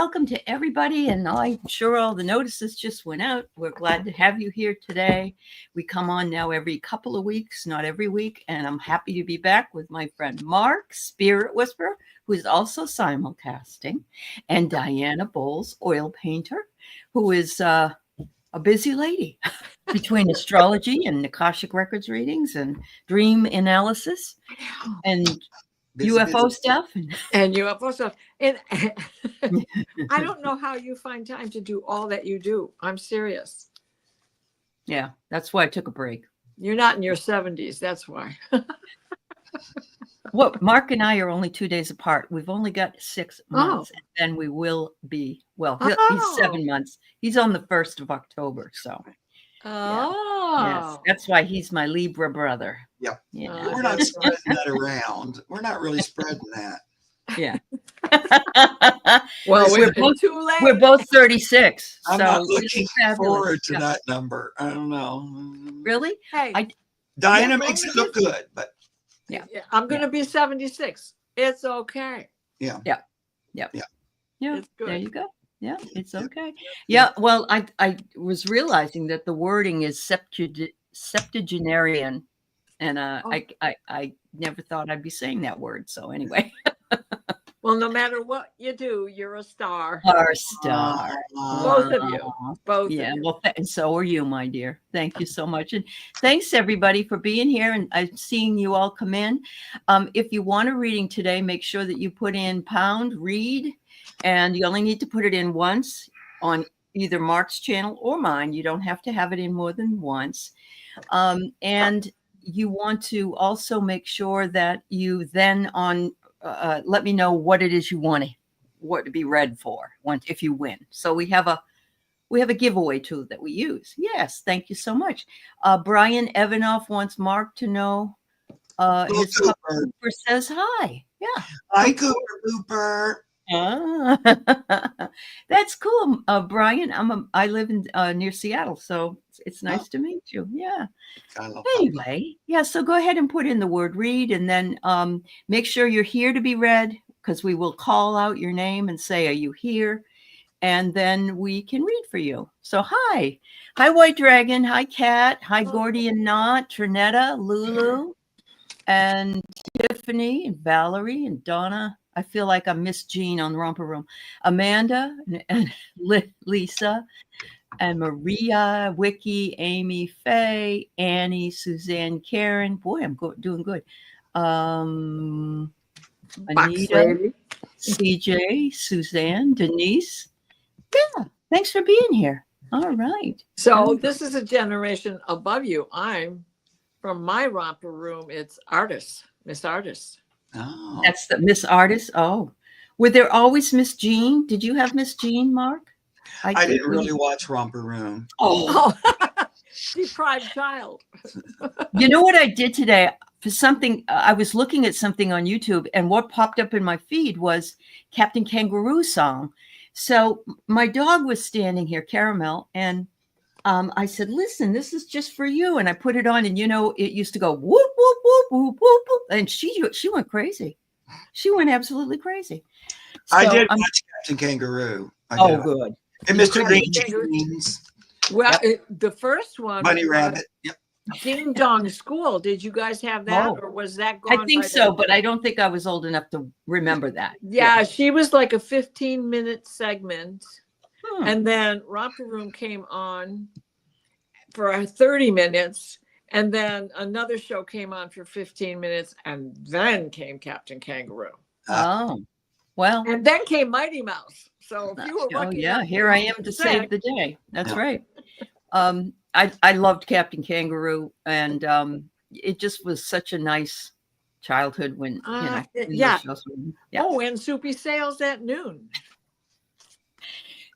welcome to everybody. And I'm sure all the notices just went out. We're glad to have you here today. We come on now every couple of weeks, not every week. And I'm happy to be back with my friend Mark, Spirit Whisperer, who is also simulcasting, and Diana Bowles, Oil Painter, who is a busy lady between astrology and Akashic Records readings and dream analysis and UFO stuff. And UFO stuff. And I don't know how you find time to do all that you do. I'm serious. Yeah, that's why I took a break. You're not in your 70s. That's why. Well, Mark and I are only 2 days apart. We've only got 6 months, and then we will be, well, he's 7 months. He's on the 1st of October, so. Yes, that's why he's my Libra brother. Yep. Yeah. We're not spreading that around. We're not really spreading that. Yeah. Well, we're both 36. I'm so not looking forward to that number. I don't know. Really? Hey, Diana makes it look good, but yeah, I'm going to be 76. It's okay. Yeah. Yeah. Yeah. Yeah. Yeah. It's good. There you go. Yeah, it's okay. Yeah, well, I was realizing that the wording is septuagenarian, and I never thought I'd be saying that word. So anyway. Well, no matter what you do, you're a star. Our star. Both of you. Both. Yeah. Of you. Well, and so are you, my dear. Thank you so much. And thanks everybody for being here. And I'm seeing you all come in. If you want a reading today, make sure that you put in #read. And you only need to put it in once on either Mark's channel or mine. You don't have to have it in more than once. And you want to also make sure that you then let me know what it is you want to be read for if you win. So we have a giveaway tool that we use. Yes, thank you so much. Brian Evanoff wants Mark to know his Cooper says hi. Yeah. Hi, Cooper. That's cool, Brian. I live in near Seattle, so it's nice to meet you. Yeah. Anyway, yeah. So go ahead and put in the word "read," and then make sure you're here to be read, because we will call out your name and say, "Are you here?" And then we can read for you. So hi, White Dragon. Hi, Kat. Hi, Gordian Knot, Trinetta, Lulu, and Tiffany, and Valerie, and Donna. I feel like I'm Miss Jean on the Romper Room. Amanda and Lisa and Maria, Wiki, Amy, Faye, Annie, Suzanne, Karen. Boy, I'm doing good. Anita, CJ, Suzanne, Denise. Yeah, thanks for being here. All right. So this is a generation above you. I'm from my Romper Room. It's Artist, Miss Artist. Oh. That's the Miss Artist. Oh, were there always Miss Jean? Did you have Miss Jean, Mark? I didn't really watch Romper Room. Oh, deprived child. You know what I did today? For something, I was looking at something on YouTube, and what popped up in my feed was Captain Kangaroo song. So my dog was standing here, Caramel, and I said, "Listen, this is just for you." And I put it on, and it used to go whoop whoop whoop whoop whoop whoop, and she went crazy. She went absolutely crazy. So, I did watch Captain Kangaroo. Good. And Mr. Green Jeans. Well, the first one, Bunny Rabbit. Yep. Ding Dong School. Did you guys have that, or was that gone? I think so, but I don't think I was old enough to remember that. Yeah, she was like a 15-minute segment. And then Romper Room came on for 30 minutes. And then another show came on for 15 minutes. And then came Captain Kangaroo. Oh, well. And then came Mighty Mouse. So if you were lucky. Oh, yeah. Here I am to save the day. That's right. I loved Captain Kangaroo. And it just was such a nice childhood when, yeah. Oh, and Soupy Sales at noon.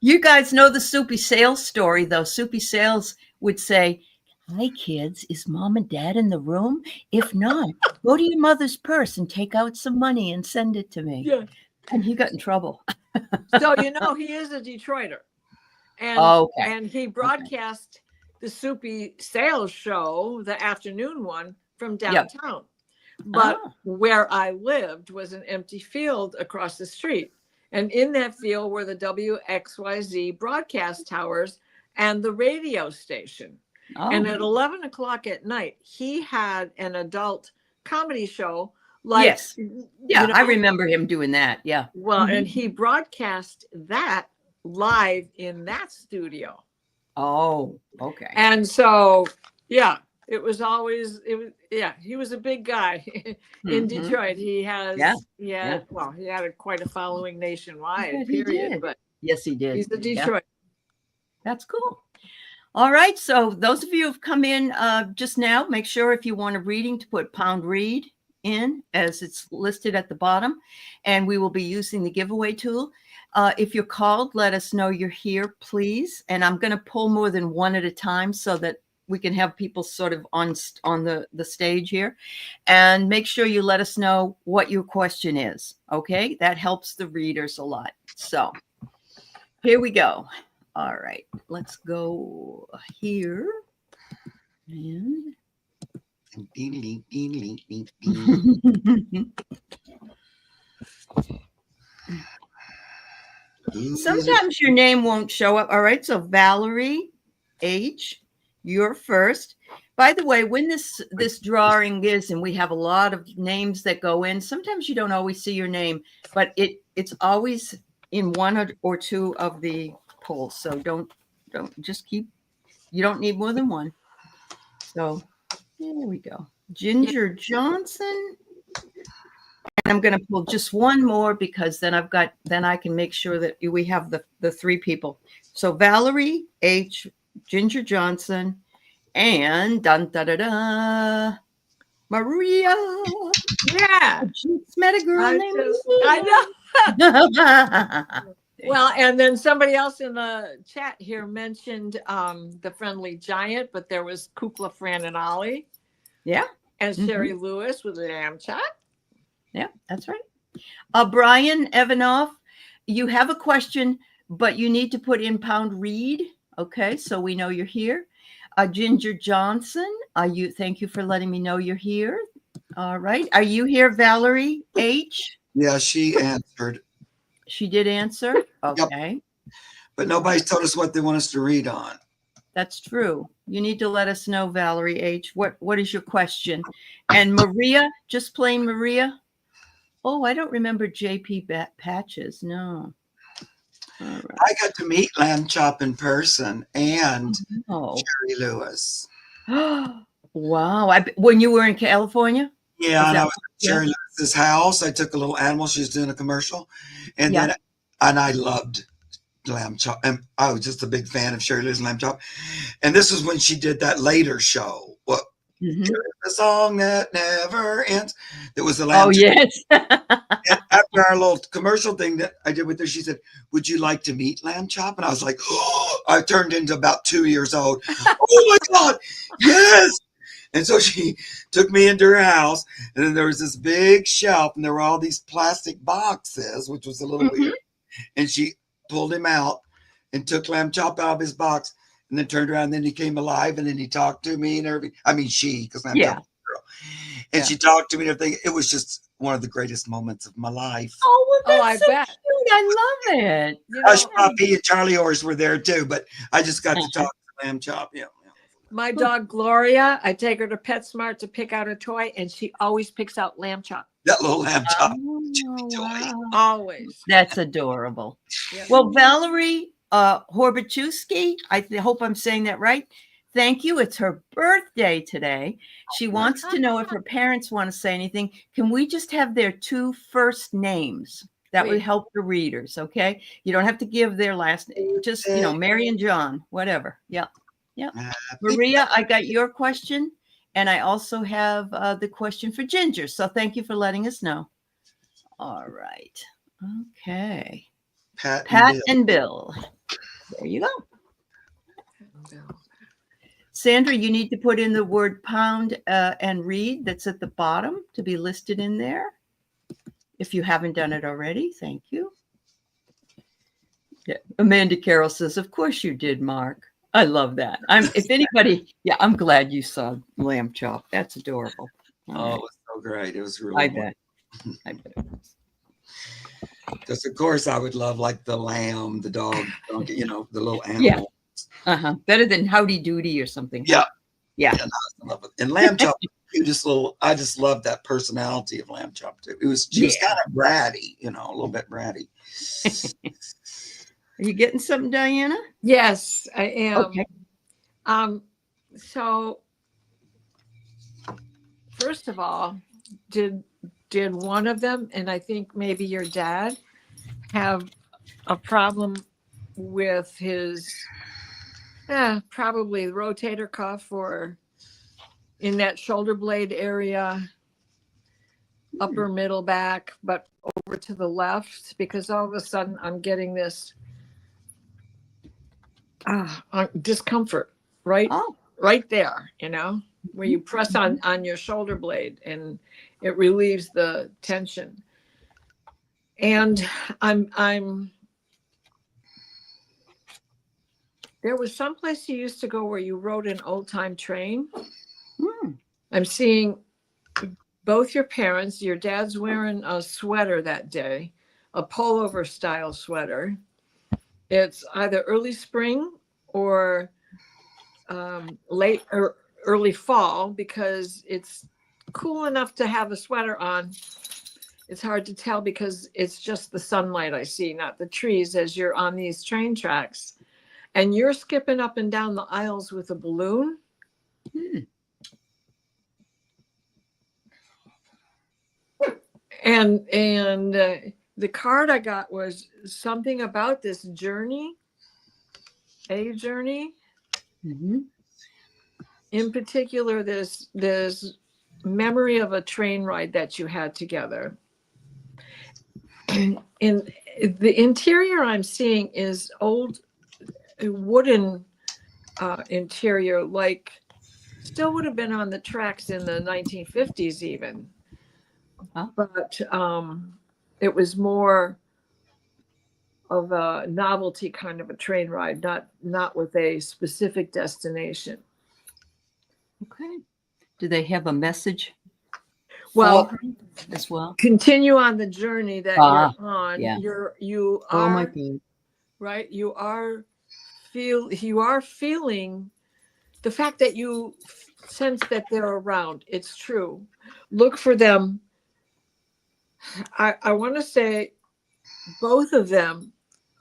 You guys know the Soupy Sales story, though. Soupy Sales would say, "Hi, kids. Is mom and dad in the room? If not, go to your mother's purse and take out some money and send it to me." Yeah. And he got in trouble. So, he is a Detroiter. And, and he broadcast the Soupy Sales show, the afternoon one, from downtown. But where I lived was an empty field across the street. And in that field were the WXYZ broadcast towers and the radio station. Oh, And at 11 o'clock at night, he had an adult comedy show. Like, yes. Yeah, you know, I remember him doing that. Yeah. well, Mhm. and he broadcast that live in that studio. Oh, okay. And so, yeah, it was, yeah, he was a big guy in Mhm. Detroit. He Yeah. well, he had quite a following nationwide, bet he period. did. But Yes, he did. he's a Yeah. Detroit. That's cool. All right. So those of you who've come in just now, make sure if you want a reading to put pound read in as it's listed at the bottom, and we will be using the giveaway tool. If you're called, let us know you're here, please. And I'm going to pull more than one at a time so that we can have people sort of on the stage here. And make sure you let us know what your question is. Okay. That helps the readers a lot. So here we go. All right, let's go here. And sometimes your name won't show up. All right, so Valerie H, you're first. By the way, when this drawing is, and we have a lot of names that go in, sometimes you don't always see your name, but it's always in one or two of the polls. So don't just keep, you don't need more than one. So there we go. Ginger Johnson. And I'm going to pull just one more because then I can make sure that we have the three people. So Valerie H, Ginger Johnson, and Maria. Yeah. I just met a girl named Maria. I know. Well, and then somebody else in the chat here mentioned the Friendly Giant, but there was Kukla, Fran, and Ollie. Yeah. And Sherry Lewis with the lamb chop. Yeah, that's right. Brian Evanoff, you have a question, but you need to put in pound read. Okay, so we know you're here. Ginger Johnson, thank you for letting me know you're here. All right. Are you here, Valerie H? Yeah, she answered. She did answer? Okay. Yep. But nobody's told us what they want us to read on. That's true. You need to let us know, Valerie H. What is your question? And Maria, just plain Maria. Oh, I don't remember JP Patches. No. All right. I got to meet Lamb Chop in person and Sherry Lewis. Wow. When you were in California? Yeah, and I was at Sherry Lewis's house. I took a little animal. She was doing a commercial. And then I loved Lamb Chop. And I was just a big fan of Sherry Lewis and Lamb Chop. And this was when she did that later show. What? The song that never ends. It was the Lamb Chop. Yes. And after our little commercial thing that I did with her, she said, "Would you like to meet Lamb Chop?" And I was like, oh, I turned into about 2 years old. Oh my God, yes. And so she took me into her house, and then there was this big shelf, and there were all these plastic boxes, which was a little weird. And she pulled him out and took Lamb Chop out of his box, and then turned around, and then he came alive, and then he talked to me and everything. I mean, because Lamb Chop was a girl. And she talked to me and everything. It was just one of the greatest moments of my life. Oh, well, that's I bet. Cute. I love it. Hush Puppy and Charlie Horse were there too, but I just got to talk to Lamb Chop. Yeah. My dog Gloria, I take her to PetSmart to pick out a toy, and she always picks out Lamb Chop. That little Lamb Chop. Wow. Always. That's adorable. Well, Valerie Horbachewski, I hope I'm saying that right. Thank you. It's her birthday today. She wants to know if her parents want to say anything. Can we just have their two first names? That would help the readers, okay? You don't have to give their last name. Just, Mary and John, whatever. Yeah. Yeah. Maria, I got your question. And I also have the question for Ginger. So thank you for letting us know. All right. Okay. Pat and Bill. There you go. Sandra, you need to put in the word pound and read that's at the bottom to be listed in there. If you haven't done it already, thank you. Yeah. Amanda Carroll says, of course you did, Mark. I love that. If anybody, I'm glad you saw Lamb Chop. That's adorable. It was so great. It was really I bet it was. Just of course I would love like the lamb, the dog, donkey, you know, the little Yeah. animal. Better than Howdy Doody or something. Yeah. Yeah. And I love it. And lamb chop, I just love that personality of lamb chop too. She was kind of bratty, you know, a little bit bratty. Are you getting something, Diana? Yes, I am. Okay. So first of all, did one of them, and I think maybe your dad, have a problem with his probably rotator cuff or in that shoulder blade area, upper middle back, but over to the left? Because all of a sudden I'm getting this discomfort right there, you know, where you press on your shoulder blade and it relieves the tension. And I'm there was someplace you used to go where you rode an old time train. I'm seeing both your parents. Your dad's wearing a sweater that day, a pullover style sweater. It's either early spring or late or early fall, because it's cool enough to have a sweater on. It's hard to tell because it's just the sunlight I see, not the trees, as you're on these train tracks. And you're skipping up and down the aisles with a balloon. And the card I got was something about this journey, a journey. In particular, this memory of a train ride that you had together. In the interior I'm seeing is old wooden interior, like still would have been on the tracks in the 1950s even. But it was more of a novelty kind of a train ride, not with a specific destination. Okay. Do they have a message? Well, as well. Continue on the journey that you're on. Yeah. You are. Oh my God. Right. You are feeling the fact that you sense that they're around. It's true. Look for them. I want to say both of them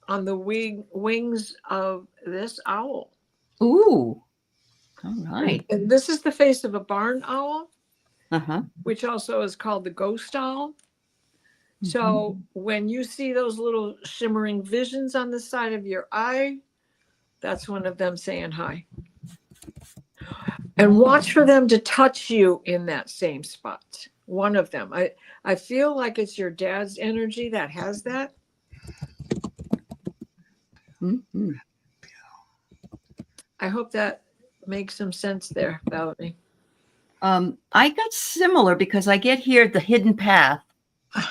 on the wings of this owl. Ooh. All right. And this is the face of a barn owl, which also is called the ghost owl. So when you see those little shimmering visions on the side of your eye, that's one of them saying hi. And watch for them to touch you in that same spot. One of them. I feel like it's your dad's energy that has that. I hope that makes some sense there, Valerie. I got similar because I get here the hidden path.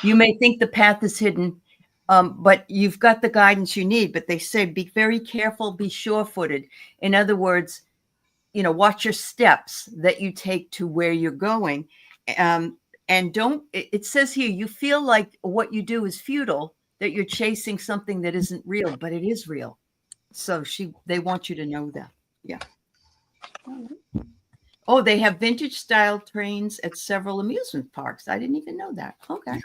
You may think the path is hidden, but you've got the guidance you need. But they say be very careful, be sure-footed. In other words, you know, watch your steps that you take to where you're going. And don't, it says here, you feel like what you do is futile, that you're chasing something that isn't real, but it is real. So they want you to know that. Yeah. Oh, they have vintage style trains at several amusement parks. I didn't even know that. Okay.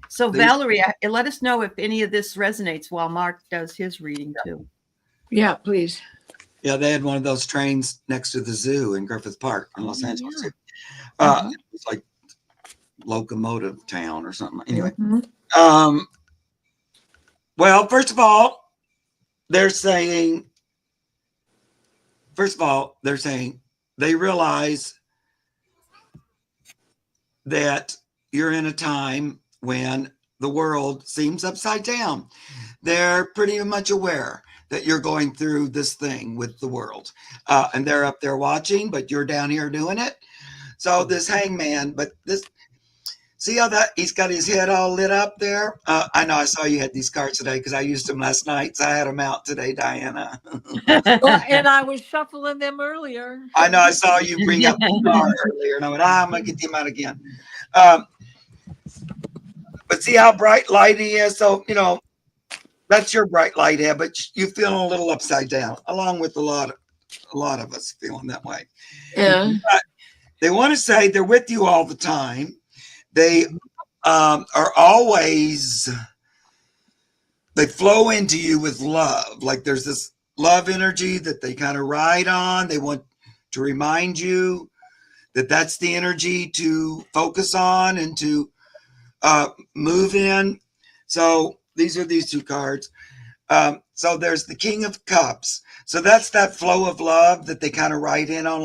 So Valerie, let us know if any of this resonates while Mark does his reading too. Yeah, please. Yeah, they had one of those trains next to the zoo in Griffith Park in Los Angeles. It was like Locomotive Town or something. Anyway, well, first of all, they're saying they realize that you're in a time when the world seems upside down. They're pretty much aware that you're going through this thing with the world. And they're up there watching, but you're down here doing it. So this hangman, see how he's got his head all lit up there? I know I saw you had these cards today because I used them last night. So I had them out today, Diana. And I was shuffling them earlier. I know I saw you bring up the card earlier and I went, I'm going to get them out again. But see how bright light he is? So, that's your bright light head, but you feeling a little upside down, along with a lot of us feeling that way. Yeah. But they want to say they're with you all the time. They are always, they flow into you with love. Like there's this love energy that they kind of ride on. They want to remind you that that's the energy to focus on and to move in. So these are these two cards. So there's the King of Cups. So that's that flow of love that they kind of ride in on,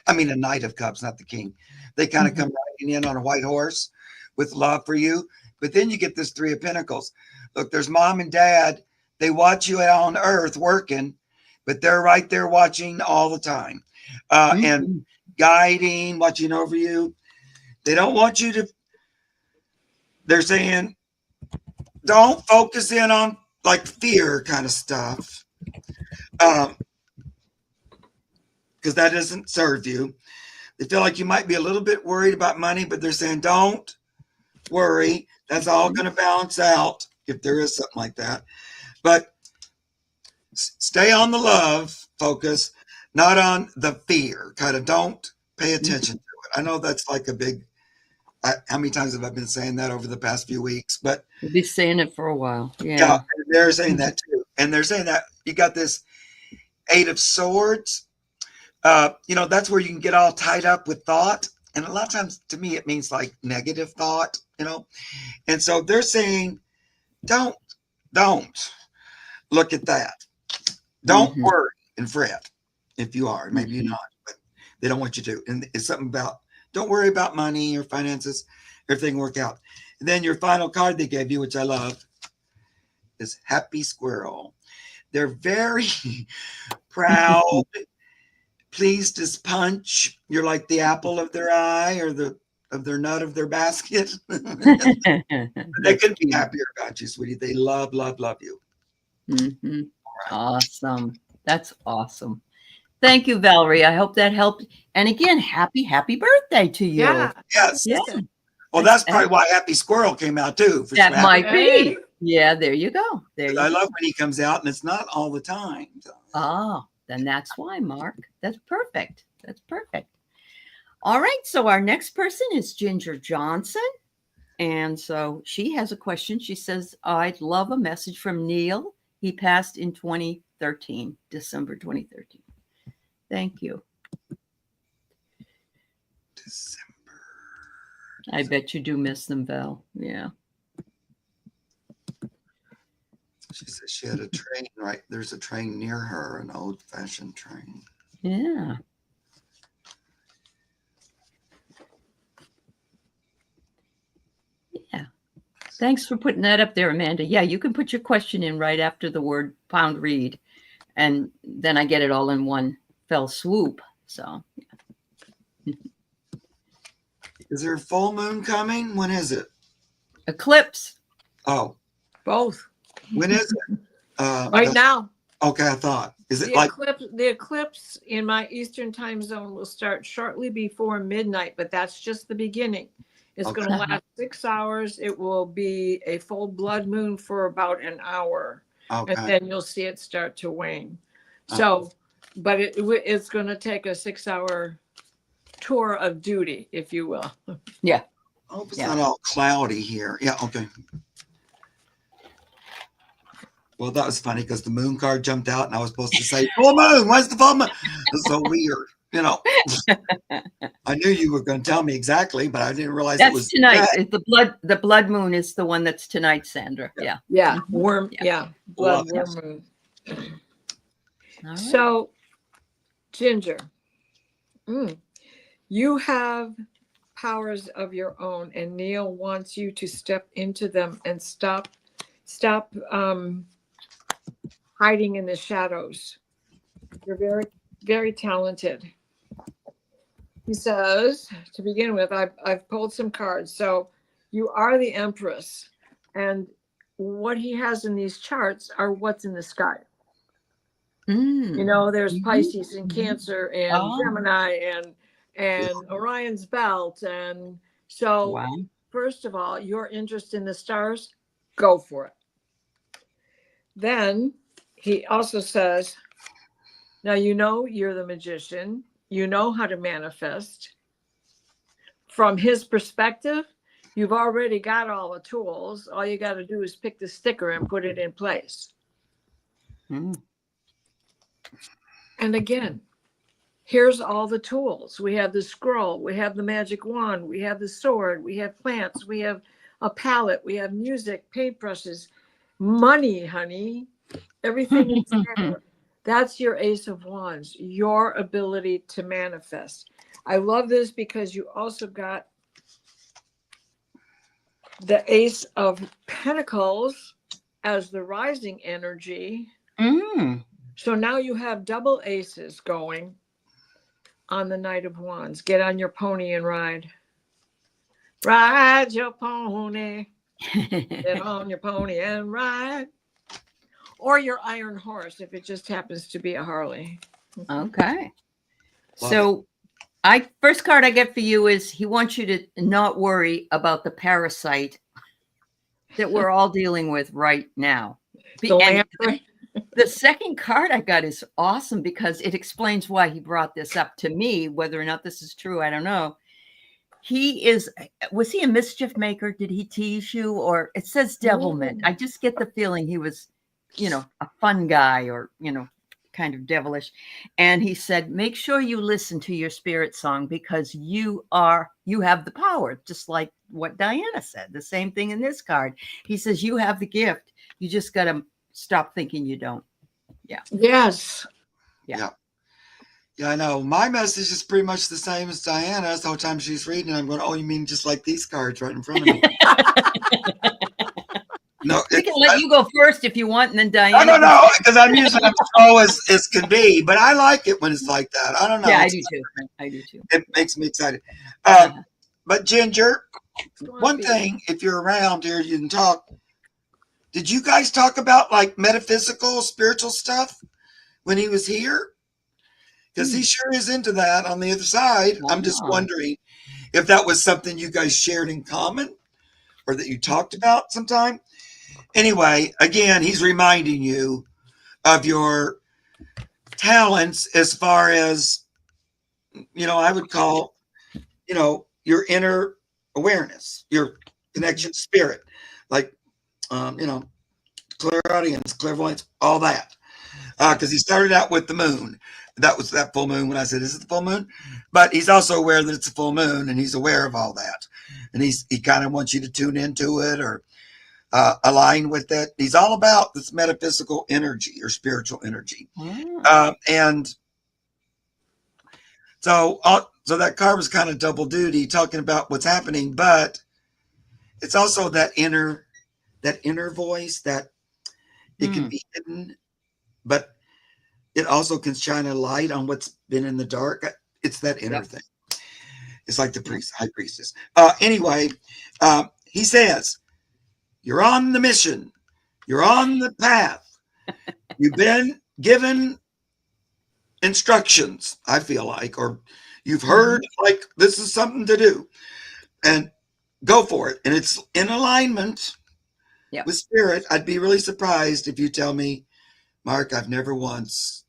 a Knight of Cups, not the King. They kind of come riding in on a white horse with love for you. But then you get this Three of Pentacles. Look, there's mom and dad. They watch you out on earth working, but they're right there watching all the time and guiding, watching over you. They don't want you to, they're saying, don't focus in on like fear kind of stuff. Because that doesn't serve you. They feel like you might be a little bit worried about money, but they're saying, don't worry. That's all going to balance out if there is something like that. But stay on the love focus, not on the fear. Kind of don't pay attention to it. I know that's like a big, how many times have I been saying that over the past few weeks? But You'll be saying it for a while. yeah, they're saying that too. And they're saying that you got this Eight of Swords. That's where you can get all tied up with thought. And a lot of times to me, it means like negative thought, And so they're saying, don't look at that. Don't worry and fret if you are. Maybe you're not, but they don't want you to. And it's something about, don't worry about money or finances. Everything will work out. And then your final card they gave you, which I love, is Happy Squirrel. They're very proud, pleased as punch. You're like the apple of their eye or of their nut of their basket. They couldn't be happier about you, sweetie. They love, love, love you. Right. Awesome. That's awesome. Thank you, Valerie. I hope that helped. And again, happy birthday to you. Yeah. Yes. Yeah. Well, that's probably why Happy Squirrel came out too. That might be. Yeah, there you go. I love when he comes out, and it's not all the time. So. Oh, then that's why, Mark. That's perfect. That's perfect. All right. So our next person is Ginger Johnson. And so she has a question. She says, I'd love a message from Neil. He passed in 2013, December 2013. Thank you. December. I bet you do miss them, Val. Yeah. She says she had a train, right? There's a train near her, an old-fashioned train. Yeah. Yeah. Thanks for putting that up there, Amanda. Yeah, you can put your question in right after the word pound read, and then I get it all in one fell swoop. So, yeah. Is there a full moon coming? When is it? Eclipse. Oh, both. When is it? Right now. Okay, I thought. Is it the eclipse in my Eastern time zone will start shortly before midnight, but that's just the beginning. It's going to last 6 hours. It will be a full blood moon for about an hour. Okay. And then you'll see it start to wane. So, but it's going to take a 6-hour tour of duty, if you will. Yeah. I hope it's not all cloudy here. Yeah, okay. Well, that was funny because the moon card jumped out and I was supposed to say, full moon, when's the full moon? It's so weird, I knew you were going to tell me exactly, but I didn't realize it was tonight. The blood moon is the one that's tonight, Sandra. Yeah. Yeah. Worm. Yeah. Blood worm moon. Right. So, Ginger, you have powers of your own, and Neil wants you to step into them and stop hiding in the shadows. You're very, very talented. He says, to begin with, I've pulled some cards. So you are the Empress, and what he has in these charts are what's in the sky. There's Pisces and Cancer and Gemini and Orion's belt. And so first of all, your interest in the stars, go for it. Then he also says, now you know you're the magician. You know how to manifest. From his perspective, you've already got all the tools. All you got to do is pick the sticker and put it in place. Mm. And again, here's all the tools. We have the scroll, we have the magic wand, we have the sword, we have plants, we have a palette, we have music, paintbrushes, money, honey. Everything is there. That's your Ace of Wands, your ability to manifest. I love this because you also got the Ace of Pentacles as the rising energy. Mm. So now you have double aces going on the Knight of Wands. Get on your pony and ride. Ride your pony. Get on your pony and ride. Or your iron horse if it just happens to be a Harley. Okay. Love So first card I get for you is he wants you to not worry about the parasite that we're all dealing with right now. The And lamprey. the second card I got is awesome because it explains why he brought this up to me. Whether or not this is true, I don't know. Was he a mischief maker? Did he tease you? Or it says devilment. I just get the feeling he was, a fun guy or, kind of devilish. And he said, make sure you listen to your spirit song because you have the power, just like what Diana said. The same thing in this card. He says, you have the gift. You just got to stop thinking you don't. Yeah. Yes. Yeah, I know. My message is pretty much the same as Diana's. The whole time she's reading, I'm going, oh, you mean just like these cards right in front of me? No, We can let you go first if you want, and then Diana. No, because I'm usually slow as can be, but I like it when it's like that. I don't know. Yeah, I do too. I do too. It makes me excited. But Ginger, one thing, if you're around here, you can talk. Did you guys talk about like metaphysical, spiritual stuff when he was here? Because he sure is into that on the other side. Wow. I'm just wondering if that was something you guys shared in common or that you talked about sometime. Anyway, again, he's reminding you of your talents as far as, I would call, your inner awareness, your connection to spirit, like, clairaudience, clairvoyance, all that. Because he started out with the moon. That was that full moon when I said, is it the full moon? But he's also aware that it's a full moon and he's aware of all that. And he kind of wants you to tune into it or align with it. He's all about this metaphysical energy or spiritual energy. And so that card was kind of double duty talking about what's happening, but it's also that inner voice that it can be hidden, but it also can shine a light on what's been in the dark. It's that inner thing. It's like the high priestess. Anyway, he says, you're on the mission. You're on the path. You've been given instructions, I feel like, or you've heard like this is something to do, and go for it. And it's in alignment with spirit. I'd be really surprised if you tell me, Mark, I've never once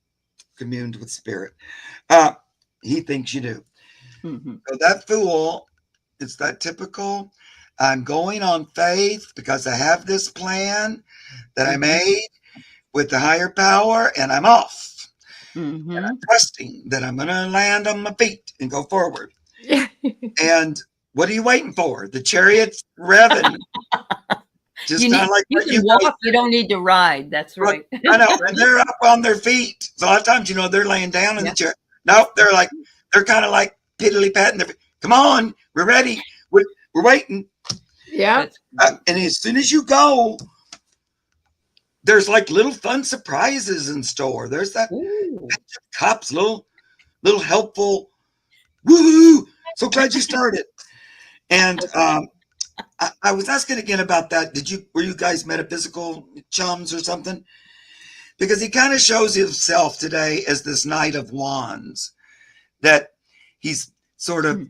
communed with spirit. He thinks you do. So that fool, it's that typical, I'm going on faith because I have this plan that I made with the higher power and I'm off. And I'm trusting that I'm going to land on my feet and go forward. And what are you waiting for? The chariots revving. Just kind of like you can walk, you don't need to ride. That's right. I know. And they're up on their feet. So a lot of times, they're laying down in the chair. No, they're kind of like piddly patting their feet. Come on, we're ready. We're waiting. Yeah. And as soon as you go, there's like little fun surprises in store. There's that cups, little helpful. Woo! So glad you started. And I was asking again about that. Were you guys metaphysical chums or something? Because he kind of shows himself today as this Knight of Wands, that he's sort of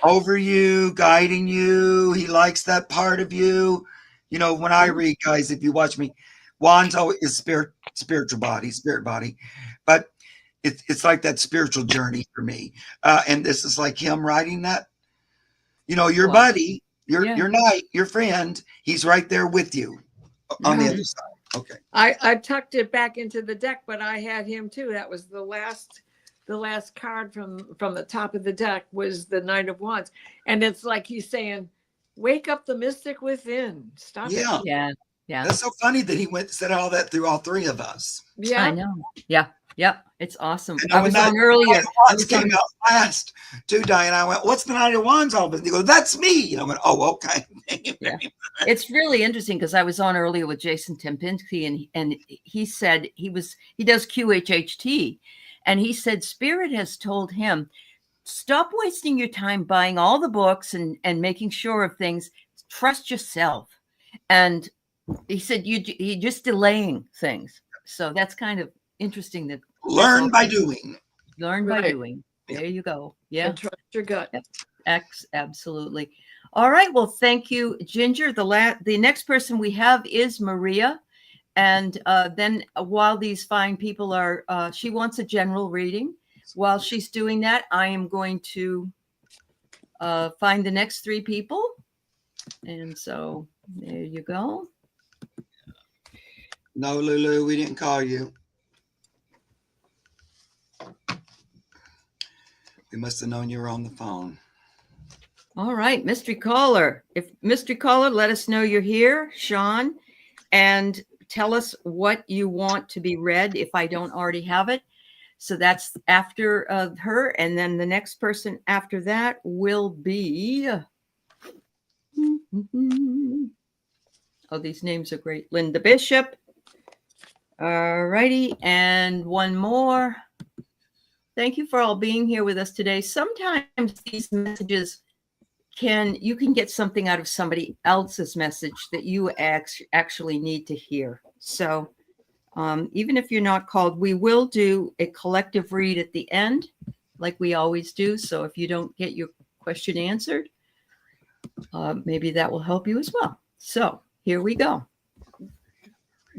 over you, guiding you. He likes that part of you. You know, when I read, guys, if you watch me, Juan's always is spiritual body, spirit body, but it's like that spiritual journey for me. And this is like him writing that. You know, your buddy, your friend, he's right there with you on the other side. Okay. I tucked it back into the deck, but I had him too. That was the last card from the top of the deck was the Knight of Wands. And it's like he's saying, wake up the mystic within. Stop it. Yeah. That's so funny that he said all that through all three of us. Yeah. I know. Yeah. It's awesome. And I was on earlier. Wands came out last too, Diane. I went, what's the Knight of Wands all about? He goes, that's me. And I went, oh, okay. Yeah. It's really interesting because I was on earlier with Jason Tempinski, and he said he does QHHT, and he said Spirit has told him, stop wasting your time buying all the books and making sure of things. Trust yourself. And he said you're just delaying things. So that's kind of interesting. That learn by doing. Learn by doing. There you go. Yeah. And trust your gut. Yep. Absolutely. All right. Well, thank you, Ginger. The next person we have is Maria. And then while these fine people are, she wants a general reading. While she's doing that, I am going to find the next three people. And so there you go. No, Lulu, we didn't call you. We must have known you were on the phone. All right, mystery caller. If mystery caller, let us know you're here, Sean, and tell us what you want to be read if I don't already have it. So that's after her, and then the next person after that will be. Oh, these names are great. Linda Bishop. All righty, and one more. Thank you for all being here with us today. Sometimes these messages you can get something out of somebody else's message that you actually need to hear. So even if you're not called, we will do a collective read at the end, like we always do. So if you don't get your question answered, maybe that will help you as well. So here we go.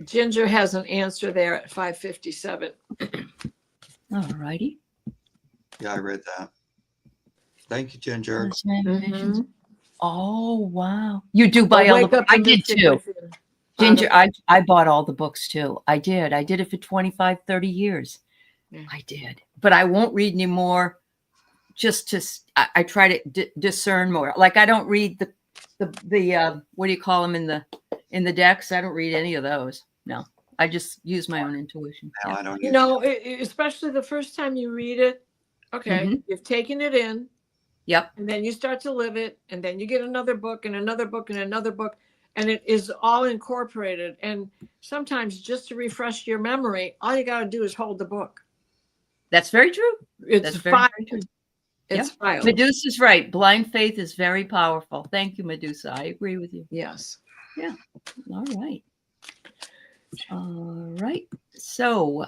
Ginger has an answer there at 5:57. All righty. Yeah, I read that. Thank you, Ginger. Mm-hmm. Oh, wow. You do buy all the books. I did too. Ginger, I bought all the books too. I did. I did it for 25, 30 years. Yeah. I did. But I won't read anymore. I try to discern more. Like I don't read the what do you call them in the decks? I don't read any of those. No. I just use my own intuition. No, I don't. You know, especially the first time you read it. Okay, you've taken it in. Yep. And then you start to live it, and then you get another book and another book and another book, and it is all incorporated. And sometimes just to refresh your memory, all you got to do is hold the book. That's very true. It's filed. It's filed. Medusa's right. Blind faith is very powerful. Thank you, Medusa. I agree with you. Yes. Yeah. All right. All right. So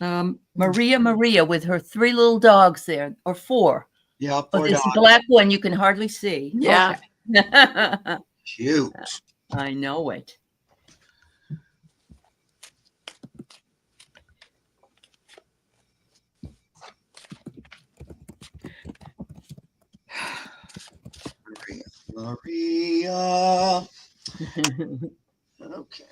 Maria with her 3 little dogs there, or 4. Yeah, oh, this black one you can hardly see. Yeah. Okay. Cute. I know it. Maria. Okay.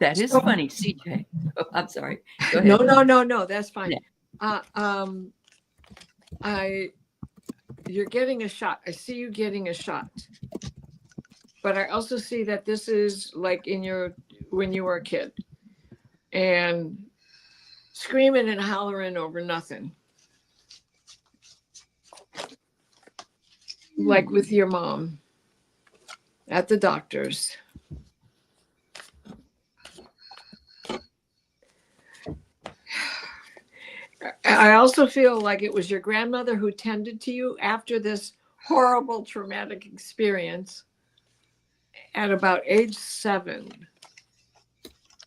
That is funny, CJ. Oh, I'm sorry. Go ahead. No. That's fine. Yeah. You're getting a shot. I see you getting a shot. But I also see that this is like when you were a kid and screaming and hollering over nothing. Like with your mom at the doctor's. I also feel like it was your grandmother who tended to you after this horrible traumatic experience at about age 7.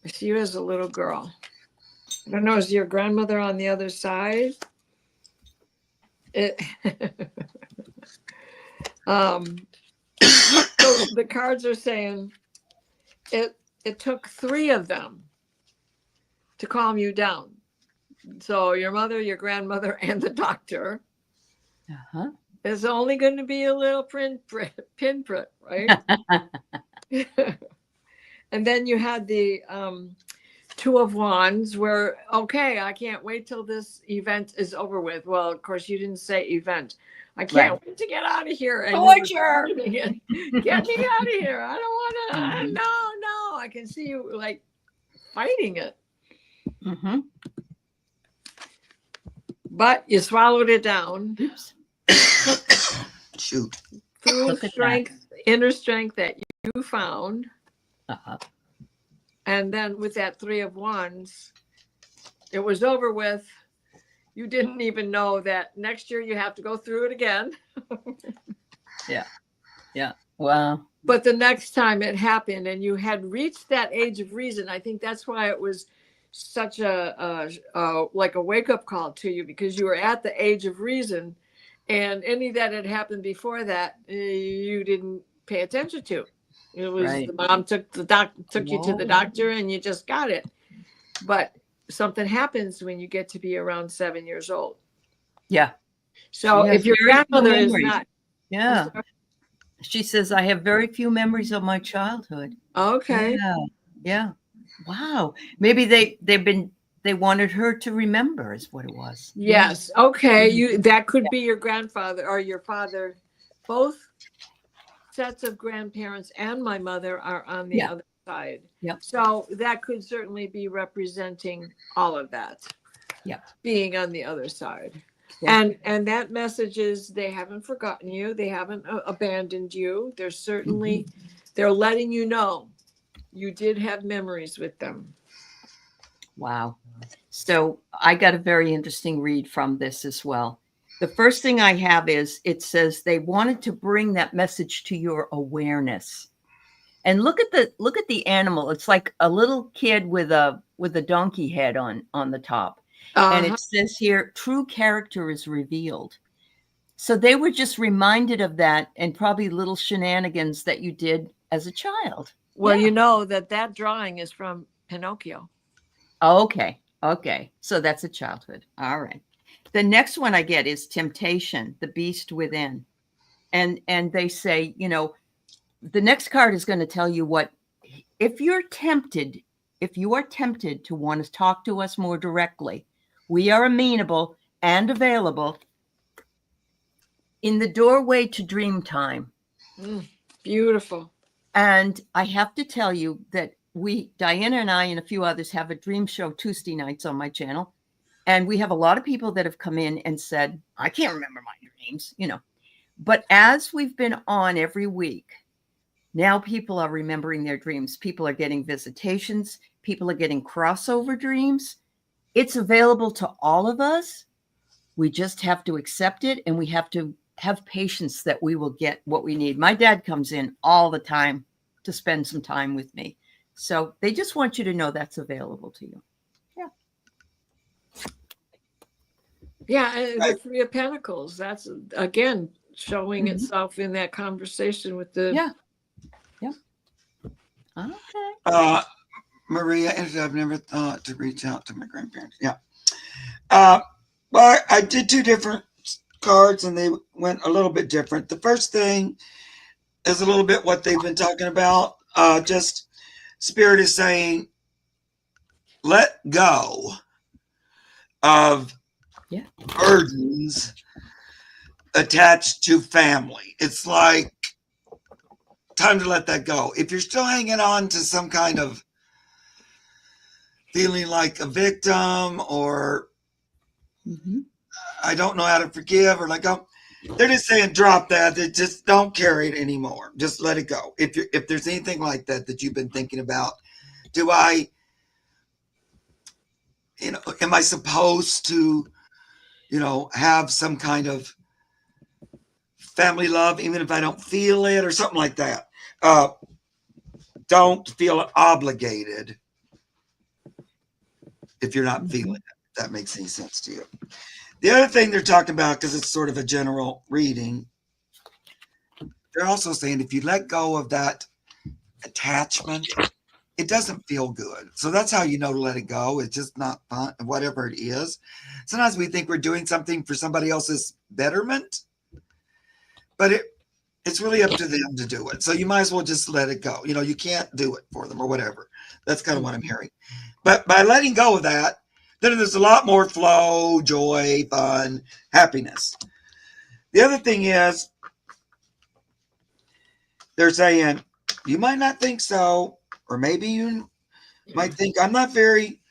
I see you as a little girl. I don't know, is your grandmother on the other side? It, so the cards are saying it took 3 of them to calm you down. So your mother, your grandmother, and the doctor. Uh-huh. There's only going to be a little pinprick, right? And then you had the 2 of Wands where, okay, I can't wait till this event is over with. Well, of course, you didn't say event. I can't wait to get out of here. And Torture. get me out of here. I don't want to. Mhm. No. I can see you like fighting it. Mm-hmm. But you swallowed it down. Oops. Shoot. Through Look at strength, inner strength that you found. Uh-huh. And then with that 3 of Wands, it was over with. You didn't even know that next year you have to go through it again. Yeah. Wow. But the next time it happened and you had reached that age of reason, I think that's why it was such a like a wake-up call to you, because you were at the age of reason, and any that had happened before that you didn't pay attention to. It was Right. the mom took you to the doctor and you just got it. But something happens when you get to be around 7 years old. Yeah. So She has if your very few grandmother is memories. not Yeah. She says, I have very few memories of my childhood. okay. Yeah. Wow. Maybe they wanted her to remember is what it was. Yes. Okay. Mhm. That could be your grandfather or your father. Both sets of grandparents and my mother are on the other side. Yep. So that could certainly be representing all of that. Yep. Being on the other side. Yeah. And that message is they haven't forgotten you. They haven't abandoned you. They're certainly they're letting you know you did have memories with them. Wow. So I got a very interesting read from this as well. The first thing I have is it says they wanted to bring that message to your awareness. And look at the animal. It's like a little kid with a donkey head on the top. And it says here, true character is revealed. So they were just reminded of that and probably little shenanigans that you did as a child. Well, you know that drawing is from Pinocchio. Oh, okay. Okay. So that's a childhood. All right. The next one I get is temptation, the beast within. And they say, the next card is going to tell you what, if you are tempted to want to talk to us more directly, we are amenable and available in the doorway to dream time. Beautiful. And I have to tell you that Diana and I and a few others have a dream show Tuesday nights on my channel. And we have a lot of people that have come in and said, I can't remember my dreams, But as we've been on every week, now people are remembering their dreams. People are getting visitations. People are getting crossover dreams. It's available to all of us. We just have to accept it, and we have to have patience that we will get what we need. My dad comes in all the time to spend some time with me. So they just want you to know that's available to you. Yeah, and the 3 of Pentacles, that's again showing itself in that conversation with the Okay. Maria, I've never thought to reach out to my grandparents. Well, I did 2 different cards and they went a little bit different. The first thing is a little bit what they've been talking about. Just Spirit is saying, let go of burdens attached to family. It's like time to let that go. If you're still hanging on to some kind of feeling like a victim or I don't know how to forgive or like, they're just saying drop that. They just don't carry it anymore. Just let it go. If there's anything like that you've been thinking about, am I supposed to, have some kind of family love, even if I don't feel it or something like that. Don't feel obligated if you're not feeling it, if that makes any sense to you. The other thing they're talking about, because it's sort of a general reading, they're also saying if you let go of that attachment, it doesn't feel good. So that's how you know to let it go. It's just not fun, whatever it is. Sometimes we think we're doing something for somebody else's betterment, but it's really up to them to do it. So you might as well just let it go. You can't do it for them or whatever. That's kind of what I'm hearing. But by letting go of that, then there's a lot more flow, joy, fun, happiness. The other thing is, they're saying, you might not think so, or maybe you might think I'm not very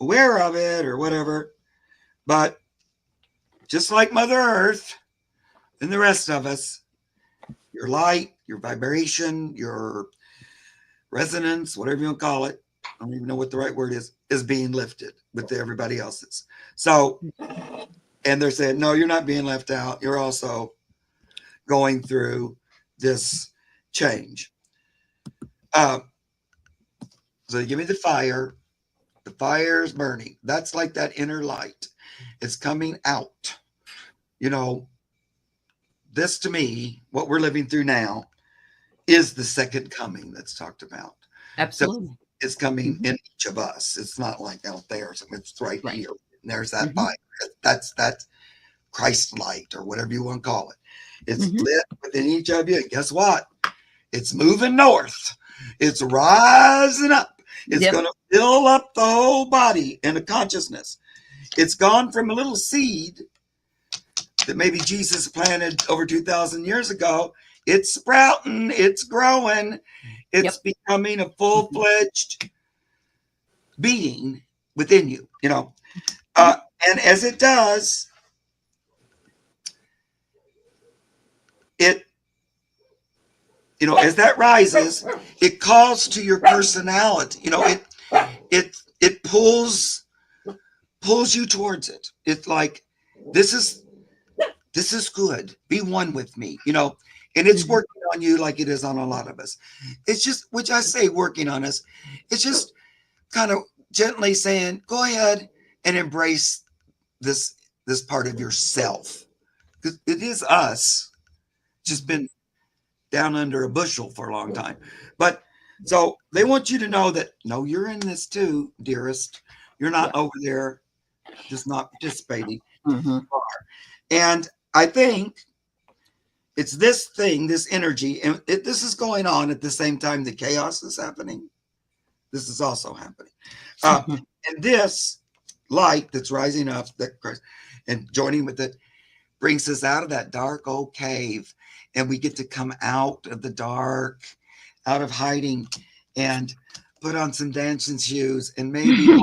aware of it or whatever, but just like Mother Earth and the rest of us, your light, your vibration, your resonance, whatever you want to call it, I don't even know what the right word is being lifted with everybody else's. So, and they're saying, no, you're not being left out. You're also going through this change. So give me the fire. The fire is burning. That's like that inner light. It's coming out. This to me, what we're living through now, is the second coming that's talked about. Absolutely. So it's coming in each of us. It's not like out there. It's right here. And there's that fire. That's Christ light or whatever you want to call it. It's lit within each of you. And guess what? It's moving north. It's rising up. It's going to fill up the whole body and the consciousness. It's gone from a little seed that maybe Jesus planted over 2,000 years ago. It's sprouting. It's growing. It's becoming a full-fledged being within you, and as it does, as that rises, it calls to your personality. It pulls you towards it. It's like, this is good. Be one with me, and it's working on you like it is on a lot of us. It's just, which I say working on us, it's just kind of gently saying, go ahead and embrace this part of yourself. Because it is us, just been down under a bushel for a long time. But so they want you to know that, no, you're in this too, dearest. You're not over there just not participating. You are. And I think it's this thing, this energy, and this is going on at the same time the chaos is happening. This is also happening. And this light that's rising up and joining with it brings us out of that dark old cave. And we get to come out of the dark, out of hiding, and put on some dancing shoes and maybe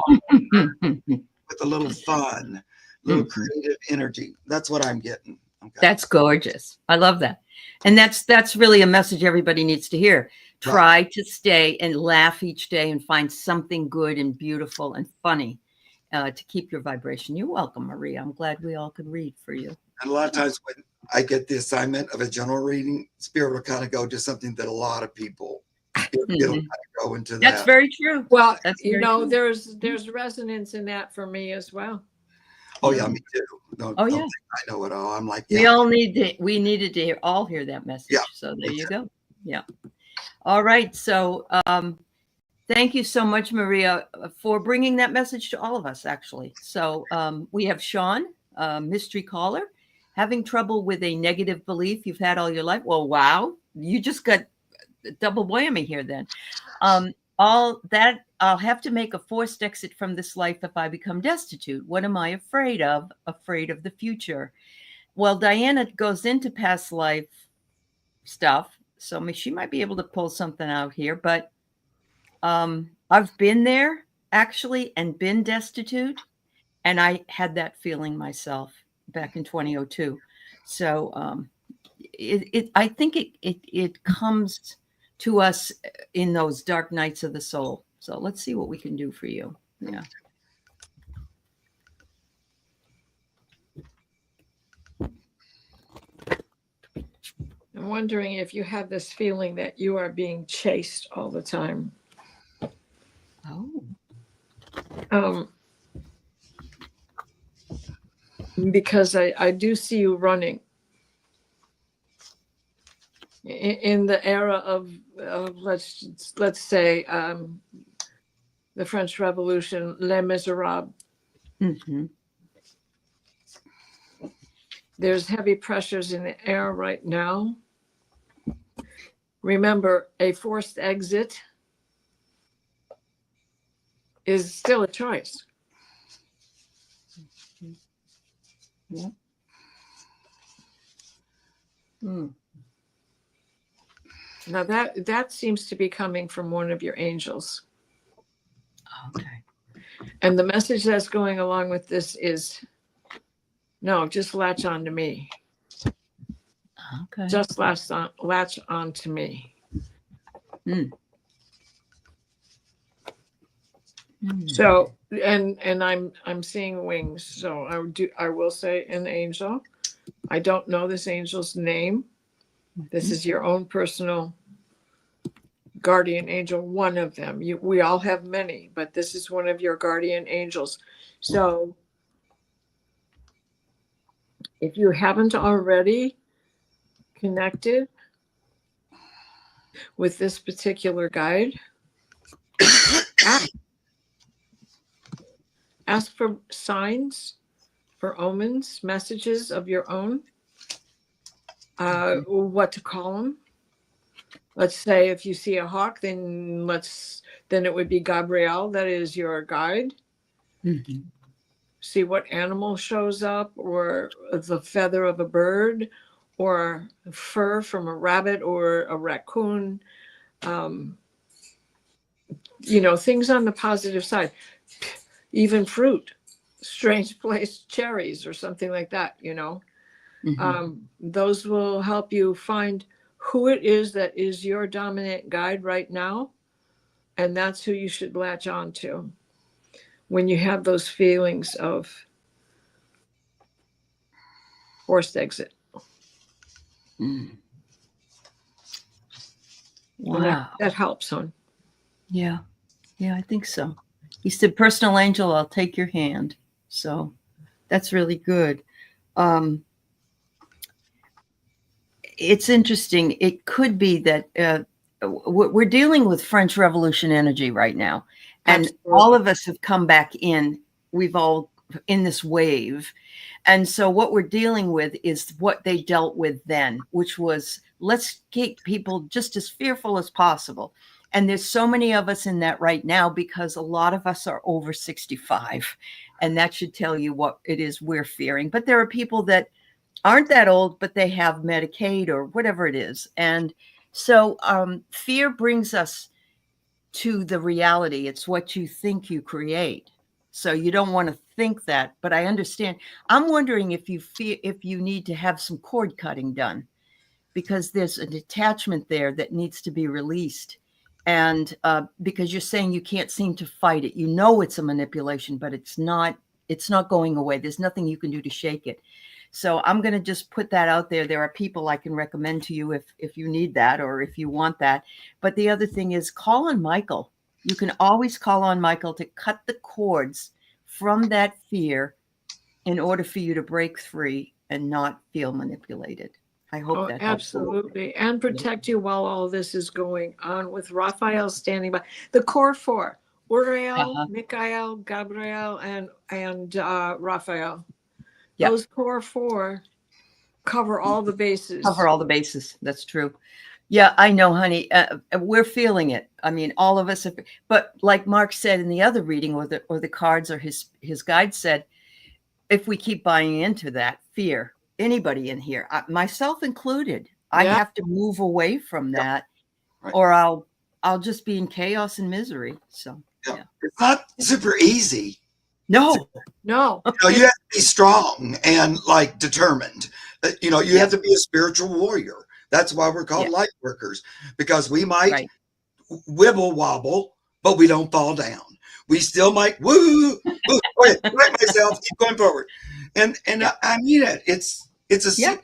with a little fun, little creative energy. That's what I'm getting. Okay. That's gorgeous. I love that. And that's really a message everybody needs to hear. Try to stay and laugh each day and find something good and beautiful and funny to keep your vibration. You're welcome, Maria. I'm glad we all could read for you. And a lot of times when I get the assignment of a general reading, Spirit will kind of go to something that a lot of people, it'll kind of go into that. That's very true. Well, true. there's resonance in that for me as well. Oh yeah, me too. Don't think I know it all. I'm like, we needed to all hear that message. Yeah, so there you go. Yeah. All right. So thank you so much, Maria, for bringing that message to all of us, actually. So we have Sean, mystery caller, having trouble with a negative belief you've had all your life. Well, wow. You just got double whammy here then. All that, I'll have to make a forced exit from this life if I become destitute. What am I afraid of? Afraid of the future. Well, Diana goes into past life stuff, so she might be able to pull something out here, but I've been there actually and been destitute, and I had that feeling myself back in 2002. So I think it comes to us in those dark nights of the soul. So let's see what we can do for you. Yeah. I'm wondering if you have this feeling that you are being chased all the time. Oh. because I do see you running in the era of let's say the French Revolution, Les Miserables. Mm-hmm. There's heavy pressures in the air right now. Remember, a forced exit is still a choice. Yeah. Mm. Now that seems to be coming from one of your angels. Okay. And the message that's going along with this is, no, just latch on to me. Okay. Just latch on to me. Mm. Mm. So, and I'm seeing wings. So I will say an angel. I don't know this angel's name. This is your own personal guardian angel, one of them. We all have many, but this is one of your guardian angels. So if you haven't already connected with this particular guide, ask for signs, for omens, messages of your own, what to call them. Let's say if you see a hawk, then it would be Gabrielle, that is your guide. Mm-hmm. See what animal shows up, or the feather of a bird, or fur from a rabbit or a raccoon. Things on the positive side, even fruit, strange placed cherries or something like that, Mm-hmm. those will help you find who it is that is your dominant guide right now. And that's who you should latch on to when you have those feelings of forced exit. Mm. And Wow. that helps, hon. Yeah. Yeah, I think so. He said, personal angel, I'll take your hand. So that's really good. It's interesting. It could be that we're dealing with French Revolution energy right now. And Absolutely. all of us have come back in. We've all in this wave. And so what we're dealing with is what they dealt with then, which was let's keep people just as fearful as possible. And there's so many of us in that right now because a lot of us are over 65. And that should tell you what it is we're fearing. But there are people that aren't that old, but they have Medicaid or whatever it is. And so fear brings us to the reality. It's what you think you create. So you don't want to think that, but I understand. I'm wondering if you need to have some cord cutting done, because there's an attachment there that needs to be released. And because you're saying you can't seem to fight it, it's a manipulation, but it's not going away. There's nothing you can do to shake it. So I'm going to just put that out there. There are people I can recommend to you if you need that or if you want that. But the other thing is call on Michael. You can always call on Michael to cut the cords from that fear in order for you to break free and not feel manipulated. I hope that helps. Absolutely. And protect you while all this is going on, with Raphael standing by. The core four, Uriel, Michael, Gabriel, and Raphael. Yep. Those core four cover all the bases. That's true. Yeah, I know, honey. We're feeling it. I mean, all of us. But like Mark said in the other reading, or the cards, or his guide said, if we keep buying into that fear, anybody in here, myself included, I have to move away from that, or I'll just be in chaos and misery. So it's not super easy. No. You have to be strong and determined. You have to be a spiritual warrior. That's why we're called light workers, because we might wibble wobble, but we don't fall down. We still might right myself, keep going forward. And I mean it. It's a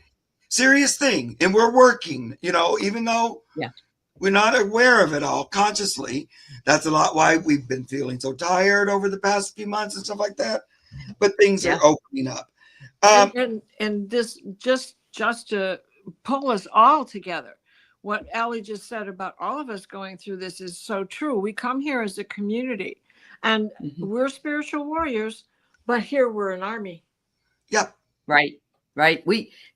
serious thing, and we're working. Even though we're not aware of it all consciously. That's a lot why we've been feeling so tired over the past few months and stuff like that. But things are opening up. And this just to pull us all together. What Allie just said about all of us going through this is so true. We come here as a community, and we're spiritual warriors, but here we're an army. Yep. Right.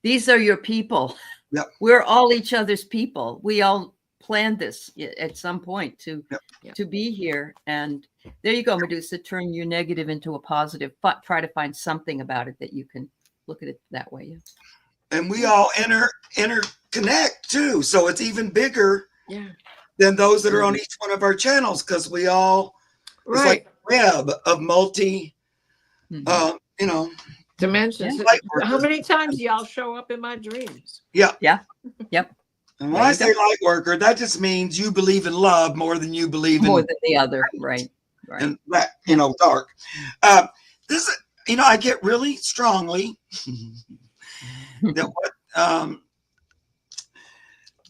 These are your people. Yep. We're all each other's people. We all planned this at some point to be here. And there you go, Medusa. Turn your negative into a positive, but try to find something about it that you can look at it that way. And we all interconnect too. So it's even bigger than those that are on each one of our channels, because we all, it's like a web of multi, dimensions. How many times y'all show up in my dreams? Yep. And when I say light worker, that just means you believe in love more than you believe in more than the other. Right. And that, dark. This is, I get really strongly that what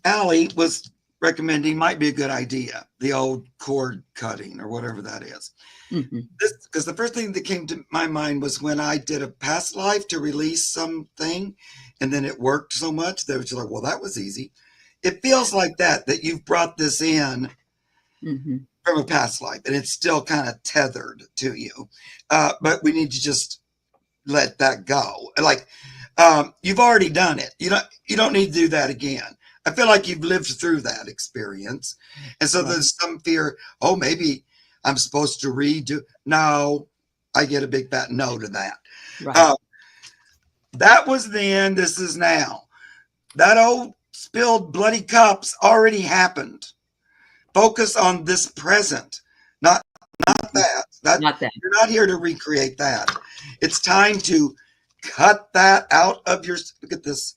Allie was recommending might be a good idea. The old cord cutting or whatever that is. Because the first thing that came to my mind was when I did a past life to release something, and then it worked so much that it was like, well, that was easy. It feels like that you've brought this in from a past life, and it's still kind of tethered to you. But we need to just let that go. Like, you've already done it. You don't need to do that again. I feel like you've lived through that experience. And so there's some fear, oh, maybe I'm supposed to redo. No, I get a big fat no to that. Right. That was then, this is now. That old spilled bloody cups already happened. Focus on this present, not that. Not that. You're not here to recreate that. It's time to cut that out of your, look at this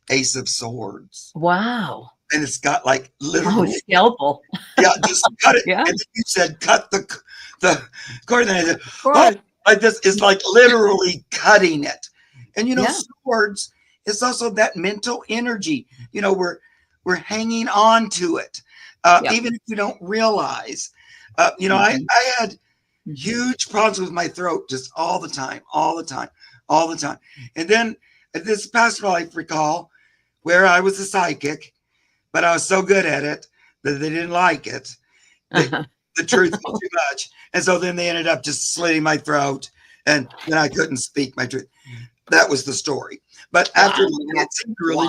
Ace of Swords. Wow. And it's got like literally scalpel. Yeah, just cut it. Yeah. And you said cut the cord. And I said, oh, like this is like literally cutting it. And swords is also that mental energy. We're hanging on to it. Even if you don't realize. I had huge problems with my throat just all the time. And then this past life recall where I was a psychic, but I was so good at it that they didn't like it. The truth was too much. And so then they ended up just slitting my throat, and then I couldn't speak my truth. That was the story. But after it seemed really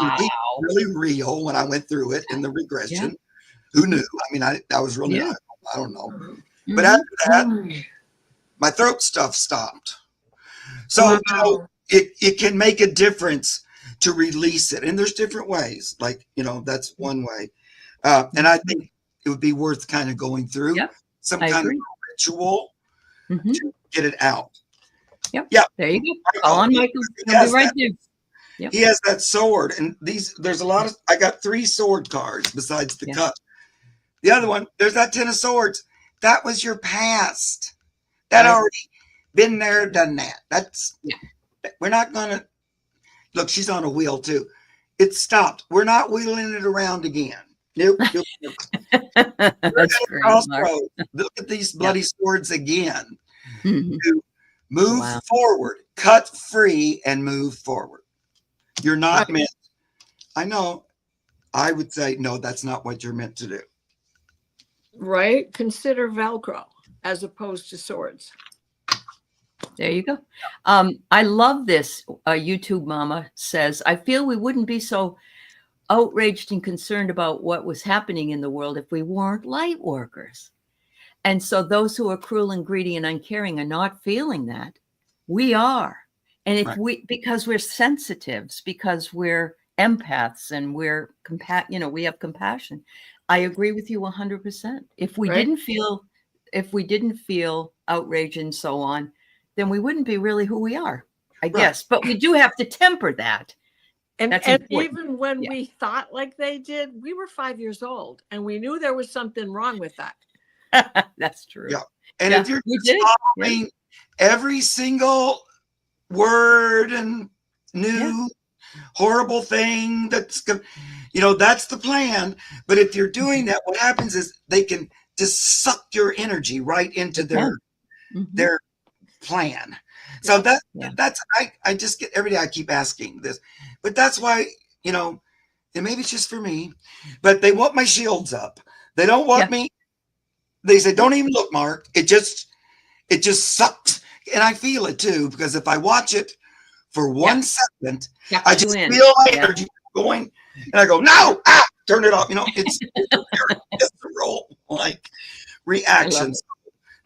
real when I went through it in the regression. Who knew? I mean, I was really, I don't know. But after that, my throat stuff stopped. So it can make a difference to release it. And there's different ways. Like, that's one way. And I think it would be worth kind of going through some kind of ritual to get it out. Yeah. There you go. Call on Michael. He'll be right there. Yep. He has that sword. And there's a lot of, I got 3 sword cards besides the cup. The other one, there's that 10 of swords. That was your past. That already been there, done that. We're not going to, look, she's on a wheel too. It stopped. We're not wheeling it around again. Nope. That's great, look at these bloody swords again. Move forward, cut free and move forward. You're not meant. I know. I would say, no, that's not what you're meant to do. Right? Consider Velcro as opposed to swords. There you go. I love this. YouTube Mama says, I feel we wouldn't be so outraged and concerned about what was happening in the world if we weren't light workers. And so those who are cruel and greedy and uncaring are not feeling that. We are. And if because we're sensitives, because we're empaths and we're we have compassion. I agree with you 100%. If we didn't feel outrage and so on, then we wouldn't be really who we are, I guess. But we do have to temper that. And even when we thought like they did, we were 5 years old and we knew there was something wrong with that. That's true. Yeah. And if you're following every single word and new horrible thing that's, that's the plan. But if you're doing that, what happens is they can just suck your energy right into their plan. So Yeah. that's I just get every day I keep asking this, but that's why, you know, and maybe it's just for me, but they want my shields up. They don't want me. They say, don't even look, Mark. It just sucks. And I feel it too, because if I watch it for 1 second, I just feel my energy going and I go, no, turn it off. You know, it's a role like reactions.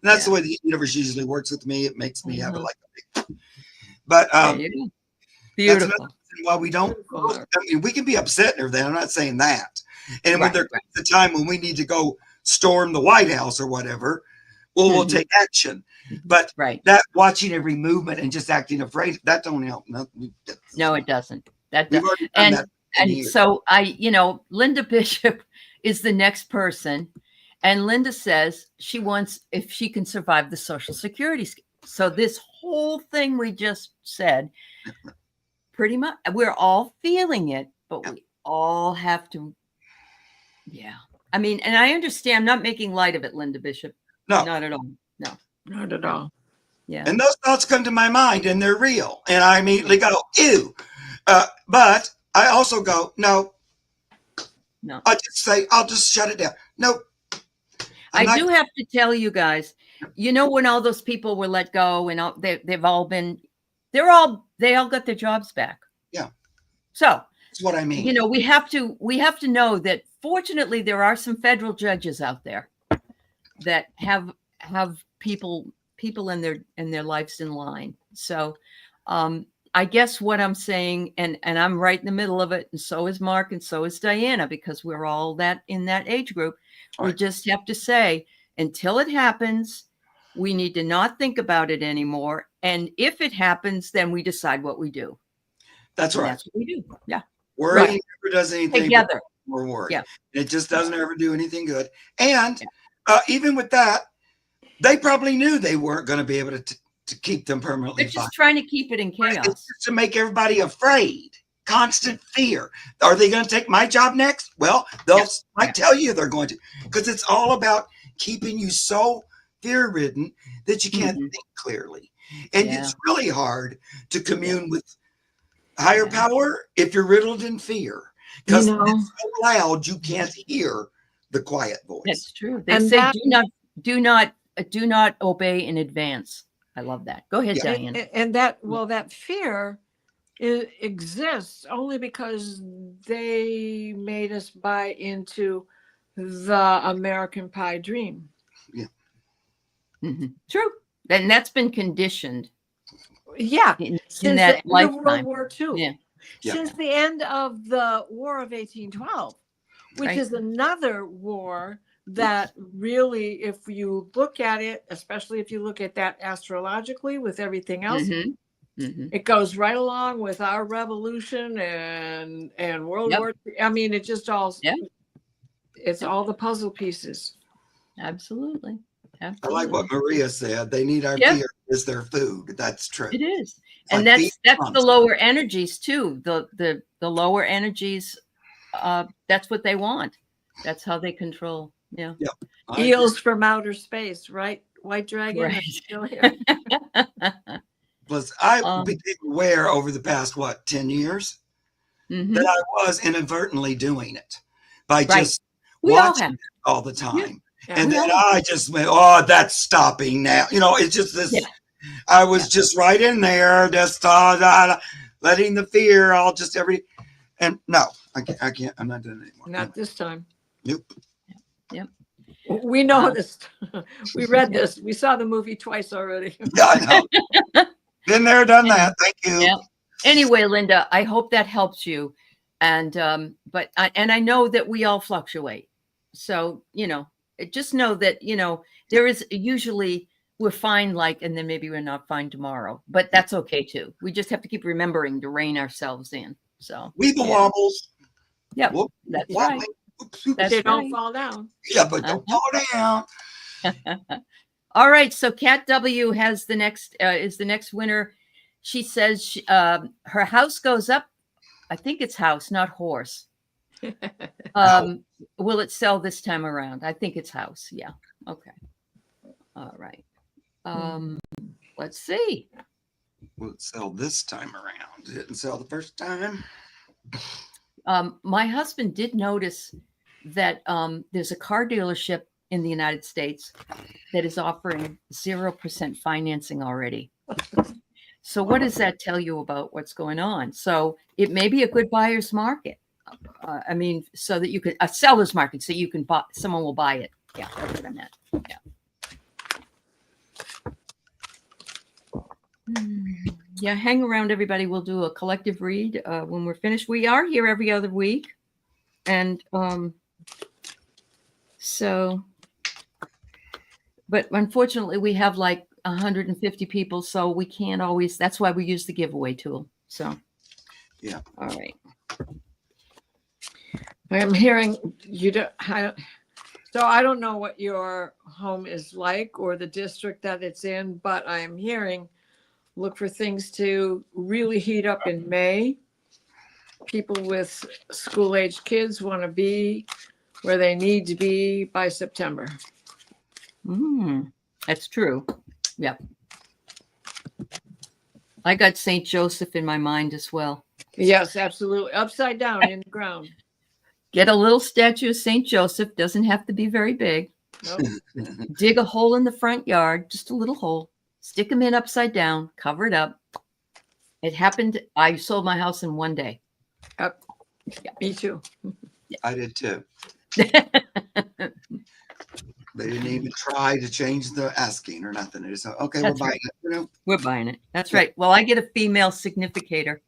And that's the way the universe usually works with me. It makes me have it like a big, but that's another reason why we don't. I mean, we can be upset and everything. I'm not saying that. And when there comes a time when we need to go storm the White House or whatever, well, we'll take action. But that watching every movement and just acting afraid, that don't help. No, it doesn't. And so Linda Bishop is the next person. And Linda says she wants, if she can survive the Social Security. So this whole thing we just said, pretty much, we're all feeling it, but we all have to. Yeah. I mean, and I understand, I'm not making light of it, Linda Bishop. No, not at all. No, not at all. Yeah. And those thoughts come to my mind and they're real. And I immediately go, ew. But I also go, no. I just say, I'll just shut it down. Nope. I do have to tell you guys, when all those people were let go and they all got their jobs back. Yeah. So that's what I mean. We have to know that fortunately there are some federal judges out there that have people in their lives in line. So I guess what I'm saying, and I'm right in the middle of it, and so is Mark, and so is Diana, because we're all in that age group. We just have to say, until it happens, we need to not think about it anymore. And if it happens, then we decide what we do. That's right. That's what we do. Yeah. Worrying never does anything together. We're worried. Yeah. It just doesn't ever do anything good. And even with that, they probably knew they weren't going to be able to keep them permanently. They're just trying to keep it in chaos. It's just to make everybody afraid. Constant fear. Are they going to take my job next? Well, they'll might tell you they're going to, because it's all about keeping you so fear-ridden that you can't think clearly. And it's really hard to commune with higher power if you're riddled in fear, because it's so loud you can't hear the quiet voice. That's true. They say do not obey in advance. I love that. Go ahead, Diane. And that fear exists only because they made us buy into the American Pie dream. Yeah. True. And that's been conditioned. Yeah. In that lifetime. World War II. Yeah. Since the end of the War of 1812, which is another war that really, if you look at it, especially if you look at that astrologically with everything else, it goes right along with our revolution and World War II. I mean, it just all, it's all the puzzle pieces. Absolutely. I like what Maria said. They need our fear as their food. That's true. It is. It's and that's the lower energies too. The lower energies, that's what they want. That's how they control. Yeah. Eels from outer space, right? White dragon. Right. Still here. Plus, I became aware over the past 10 years that I was inadvertently doing it by just watching it all the time. Yeah. And then I just went, oh, that's stopping now. It's just this. Yeah. I was just right in there, just letting the fear all just and no, I can't. I'm not doing it anymore. Not this time. Nope. Yep. We know this. We read this. We saw the movie twice already. Yeah, I know. Been there, done that. Thank you. Yeah. Anyway, Linda, I hope that helps you. And I know that we all fluctuate. So, just know that, there is usually we're fine, and then maybe we're not fine tomorrow, but that's okay too. We just have to keep remembering to rein ourselves in. So we the wobbles. Yep. That's right. They don't fall down. Yeah, but don't fall down. All right. So Kat W has is the next winner. She says her house goes up. I think it's house, not horse. Will it sell this time around? I think it's house. Yeah. Okay. All right. Let's see. Will it sell this time around? It didn't sell the first time. My husband did notice that there's a car dealership in the United States that is offering 0% financing already. So what does that tell you about what's going on? So it may be a good buyer's market. I mean, so that you could a seller's market, so you can buy. Someone will buy it. Yeah, that's what I meant. Yeah. Yeah, hang around, everybody. We'll do a collective read when we're finished. We are here every other week, and so. But unfortunately, we have like 150 people, so we can't always. That's why we use the giveaway tool. So, yeah. All right. I'm hearing you don't. So I don't know what your home is like or the district that it's in, but I'm hearing look for things to really heat up in May. People with school-age kids want to be where they need to be by September. That's true. Yep. I got St. Joseph in my mind as well. Yes, absolutely. Upside down in the ground. Get a little statue of St. Joseph. Doesn't have to be very big. Nope. Dig a hole in the front yard, just a little hole. Stick them in upside down, cover it up. It happened. I sold my house in one day. Yep. Yeah, me too. I did too. They didn't even try to change the asking or nothing. They just said, okay, That's we're buying right. it. You know? We're buying it. That's right. Well, I get a female significator.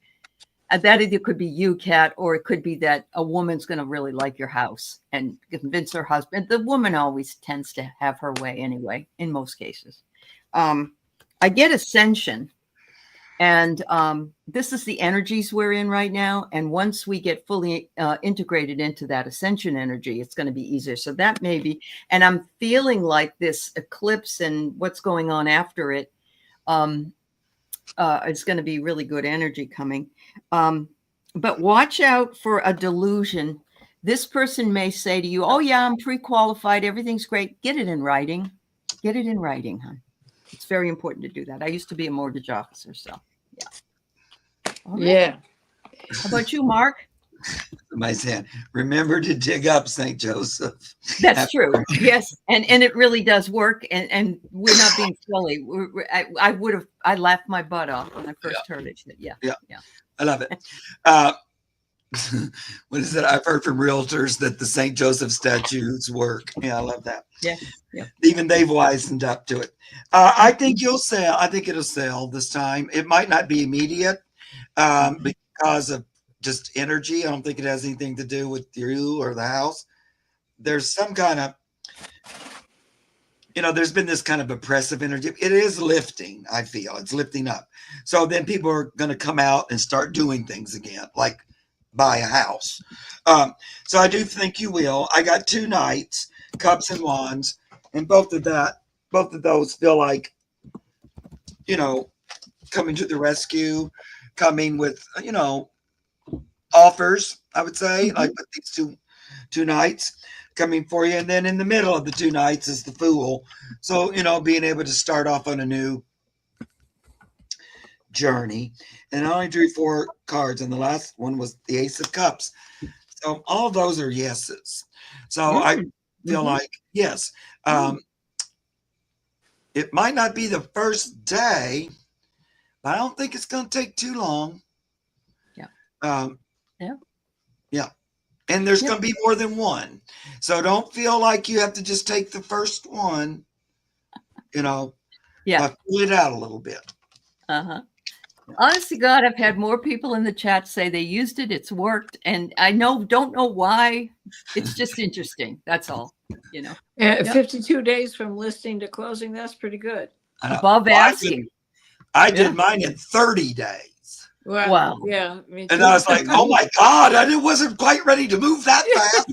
That either could be you, Kat, or it could be that a woman's going to really like your house and convince her husband. The woman always tends to have her way anyway, in most cases. I get ascension. And this is the energies we're in right now. And once we get fully integrated into that ascension energy, it's going to be easier. So that may be, and I'm feeling like this eclipse and what's going on after it is going to be really good energy coming. But watch out for a delusion. This person may say to you, oh yeah, I'm pre-qualified. Everything's great. Get it in writing. Get it in writing, hon. It's very important to do that. I used to be a mortgage officer, so yeah. Right. Yeah. How about you, Mark? Somebody said, remember to dig up St. Joseph. That's true. Yes, and it really does work. And we're not being silly. I laughed my butt off when I first heard it. Yeah. I love it. What is it? I've heard from realtors that the St. Joseph statues work. Yeah, I love that. Yeah. Even they've wisened up to it. I think you'll sell. I think it'll sell this time. It might not be immediate because of just energy. I don't think it has anything to do with you or the house. There's some kind of, there's been this kind of oppressive energy. It is lifting, I feel. It's lifting up. So then people are going to come out and start doing things again, like buy a house. So I do think you will. I got 2 knights, cups and wands, and both of those feel like, coming to the rescue, coming with, offers, I would say, like with these two knights coming for you. And then in the middle of the 2 knights is the Fool. So, being able to start off on a new journey. And I only drew 4 cards, and the last one was the Ace of Cups. So all of those are yeses. So I feel like, yes, it might not be the first day, but I don't think it's going to take too long. Yeah. And there's going to be more than one. So don't feel like you have to just take the first one, fill it out a little bit. Honestly, God, I've had more people in the chat say they used it. It's worked. And I don't know why. It's just interesting. That's all, And 52 days from listing to closing. That's pretty good. Above asking. I did mine in 30 days. Wow. Yeah. Me too. And I was like, oh my God, I wasn't quite ready to move that fast.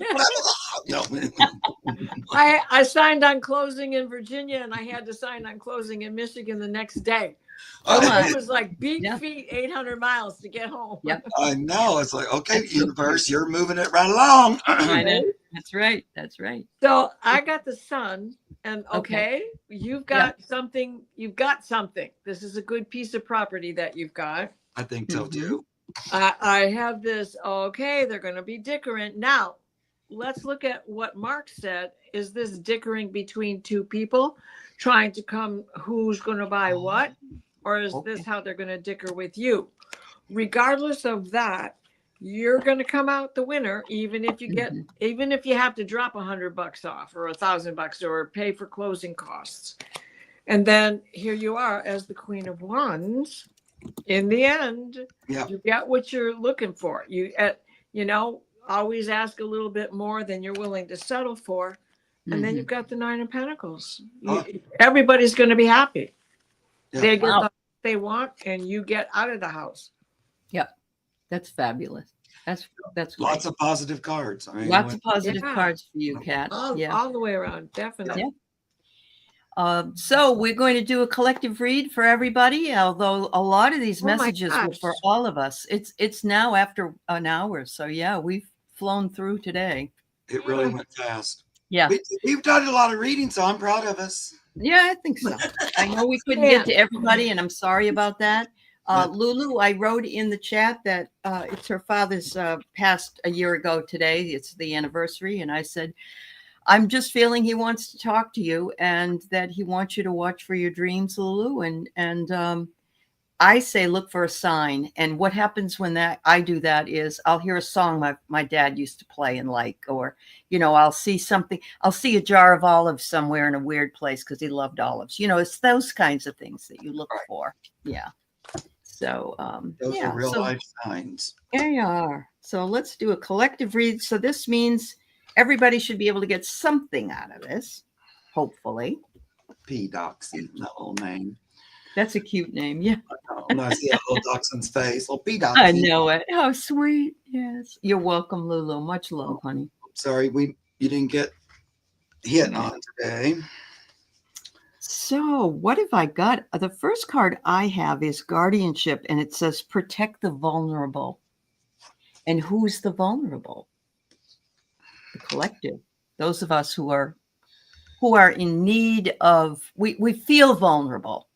I signed on closing in Virginia, and I had to sign on closing in Michigan the next day. It was like beat feet 800 miles to get home. Yep. I know. It's like, okay, universe, you're moving it right along. I know. That's right. So I got the sun And Okay. okay, you've got something. You've got something. This is a good piece of property that you've got. I think so Mhm. too. I have this. Okay, they're going to be dickering. Now, let's look at what Mark said. Is this dickering between two people trying to come who's going to buy what? Or is this Okay. how they're going to dicker with you? Regardless of that, you're going to come out the winner, even if you get, Mhm. even if you have to drop $100 off or $1,000 or pay for closing costs. And then here you are as the Queen of Wands. In the end, Yeah. you get what you're looking for. You know, always ask a little bit more than you're willing to settle for. And then Mhm. you've got the Nine of Pentacles. Oh. Everybody's going to be happy. Yeah. They get Wow. the they want, and you get out of the house. Yep. That's fabulous. That's great. Lots of positive cards. I mean, Lots of positive Yeah. cards for you, Kat. Yeah. All the way around, definitely. Yeah. So we're going to do a collective read for everybody, although a lot of these Oh my messages were for gosh. all of us. It's now after an hour. So yeah, we've flown through today. it really went fast. Yeah. We've done a lot of reading, so I'm proud of us. Yeah, I think so. I know we couldn't get to everybody, and I'm sorry about that. Lulu, I wrote in the chat that it's her father's passed a year ago today. It's the anniversary. And I said, I'm just feeling he wants to talk to you and that he wants you to watch for your dreams, Lulu. And I say, look for a sign. And what happens when I do that is I'll hear a song my dad used to play and like, or, I'll see something. I'll see a jar of olives somewhere in a weird place because he loved olives. It's those kinds of things that you look for. Yeah. So, Those yeah. are real So life signs. there you are. So let's do a collective read. So this means everybody should be able to get something out of this, hopefully. P. Doxy, that little name. That's a cute name. Yeah. I see that little dachshund's face. Little P. Doxy. I know it. How sweet. Yes. You're welcome, Lulu. Much love, honey. Sorry, you didn't get hit on today. So what have I got? The first card I have is guardianship, and it says protect the vulnerable. And who's the vulnerable? The collective. Those of us who are in need of, we feel vulnerable,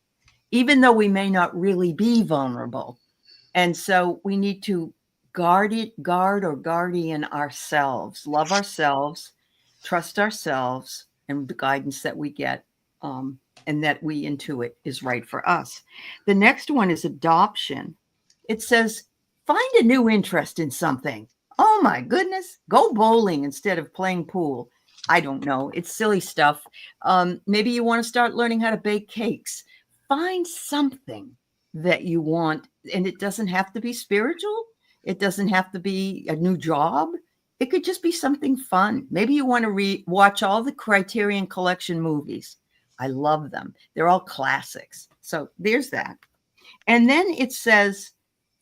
even though we may not really be vulnerable. And so we need to guard or guardian ourselves, love ourselves, trust ourselves, and the guidance that we get and that we intuit is right for us. The next one is adoption. It says, find a new interest in something. Oh my goodness, go bowling instead of playing pool. I don't know. It's silly stuff. Maybe you want to start learning how to bake cakes. Find something that you want, and it doesn't have to be spiritual. It doesn't have to be a new job. It could just be something fun. Maybe you want to watch all the Criterion Collection movies. I love them. They're all classics. So there's that. And then it says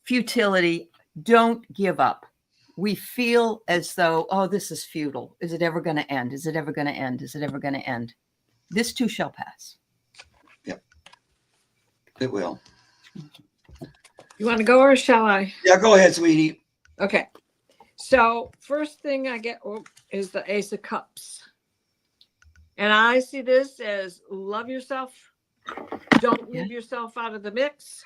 futility. Don't give up. We feel as though, oh, this is futile. Is it ever going to end? Is it ever going to end? Is it ever going to end? This too shall pass. Yep. It will. You want to go or shall I? Yeah, go ahead, sweetie. Okay. So first thing I get is the Ace of Cups. And I see this as love yourself. Don't leave yourself out of the mix.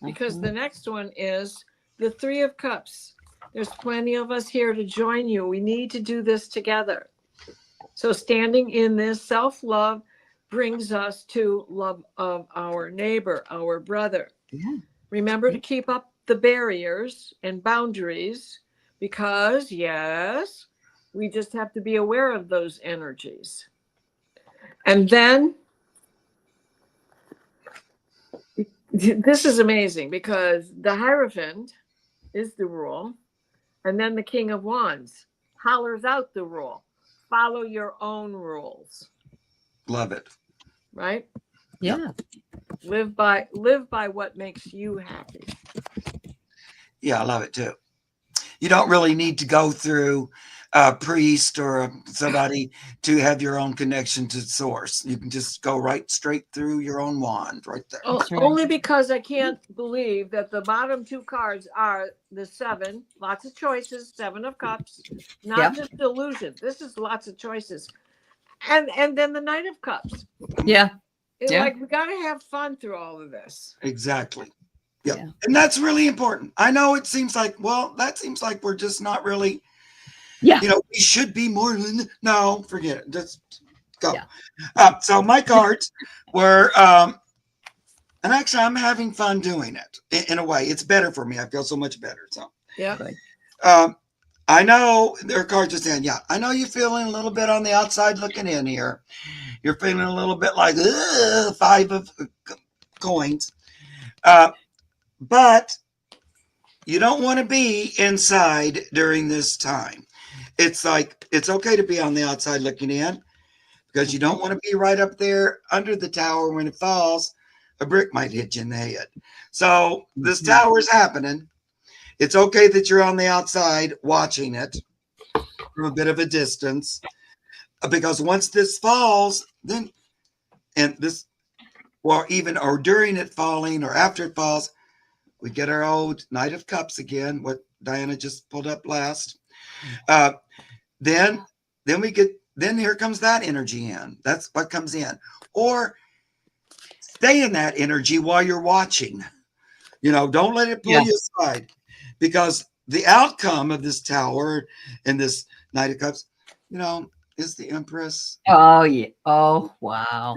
Because the next one is the Three of Cups. There's plenty of us here to join you. We need to do this together. So standing in this self-love brings us to love of our neighbor, our brother. Yeah. Remember to keep up the barriers and boundaries because, yes, we just have to be aware of those energies. And then this is amazing because the Hierophant is the rule. And then the King of Wands hollers out the rule. Follow your own rules. Love it. Right? Yeah. Live by what makes you happy. Yeah, I love it too. You don't really need to go through a priest or somebody to have your own connection to source. You can just go right straight through your own wand right there. Right. Only because I can't believe that the bottom two cards are the Seven, lots of choices, Seven of Cups, not just illusion. This is lots of choices. And then the Knight of Cups. Yeah. It's Yeah. like we got to have fun through all of this. Exactly. Yep. Yeah. And that's really important. I know it seems like, well, that seems like we're just not really, Yeah. we should be more. No, forget it. Just go. Yeah. So my cards were, and actually I'm having fun doing it in a way. It's better for me. I feel so much better. So, Yeah. I know their cards are saying, yeah, I know you're feeling a little bit on the outside looking in here. You're feeling a little bit like 5 of coins. But you don't want to be inside during this time. It's like, it's okay to be on the outside looking in because you don't want to be right up there under the tower. When it falls, a brick might hit you in the head. So this tower is happening. It's okay that you're on the outside watching it from a bit of a distance, because once this falls, then, and this, or even, or during it falling or after it falls, we get our old Knight of Cups again, what Diana just pulled up last. Then we get, then here comes that energy in. That's what comes in. Or stay in that energy while you're watching. Don't let it pull you aside, because the outcome of this tower and this Knight of Cups, is the Empress. Oh, yeah. Oh, wow.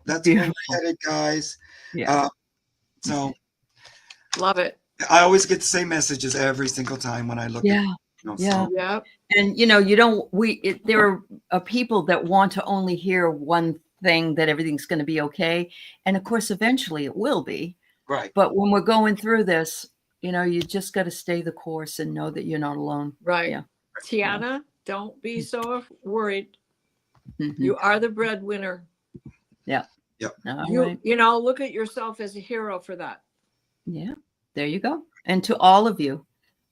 That's where we're headed, guys. Yeah. So Love it. I always get the same messages every single time when I look at it. Yeah. Yeah. And there are people that want to only hear one thing, that everything's going to be okay. And of course, eventually it will be. Right. But when we're going through this, you just got to stay the course and know that you're not alone. Right. Yeah. Tiana, don't be so worried. Mhm. You are the breadwinner. Yeah. Yep. Right. Look at yourself as a hero for that. Yeah. There you go. And to all of you,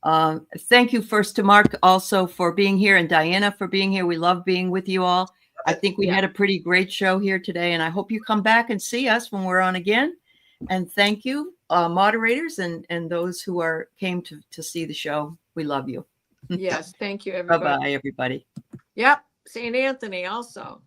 thank you first to Mark also for being here, and Diana for being here. We love being with you all. I think we had a pretty great show here today, and I hope you come back and see us when we're on again. And thank you, moderators and those who came to see the show. We love you. Yes. Thank you, everybody. Bye-bye, everybody. Yep. St. Anthony also.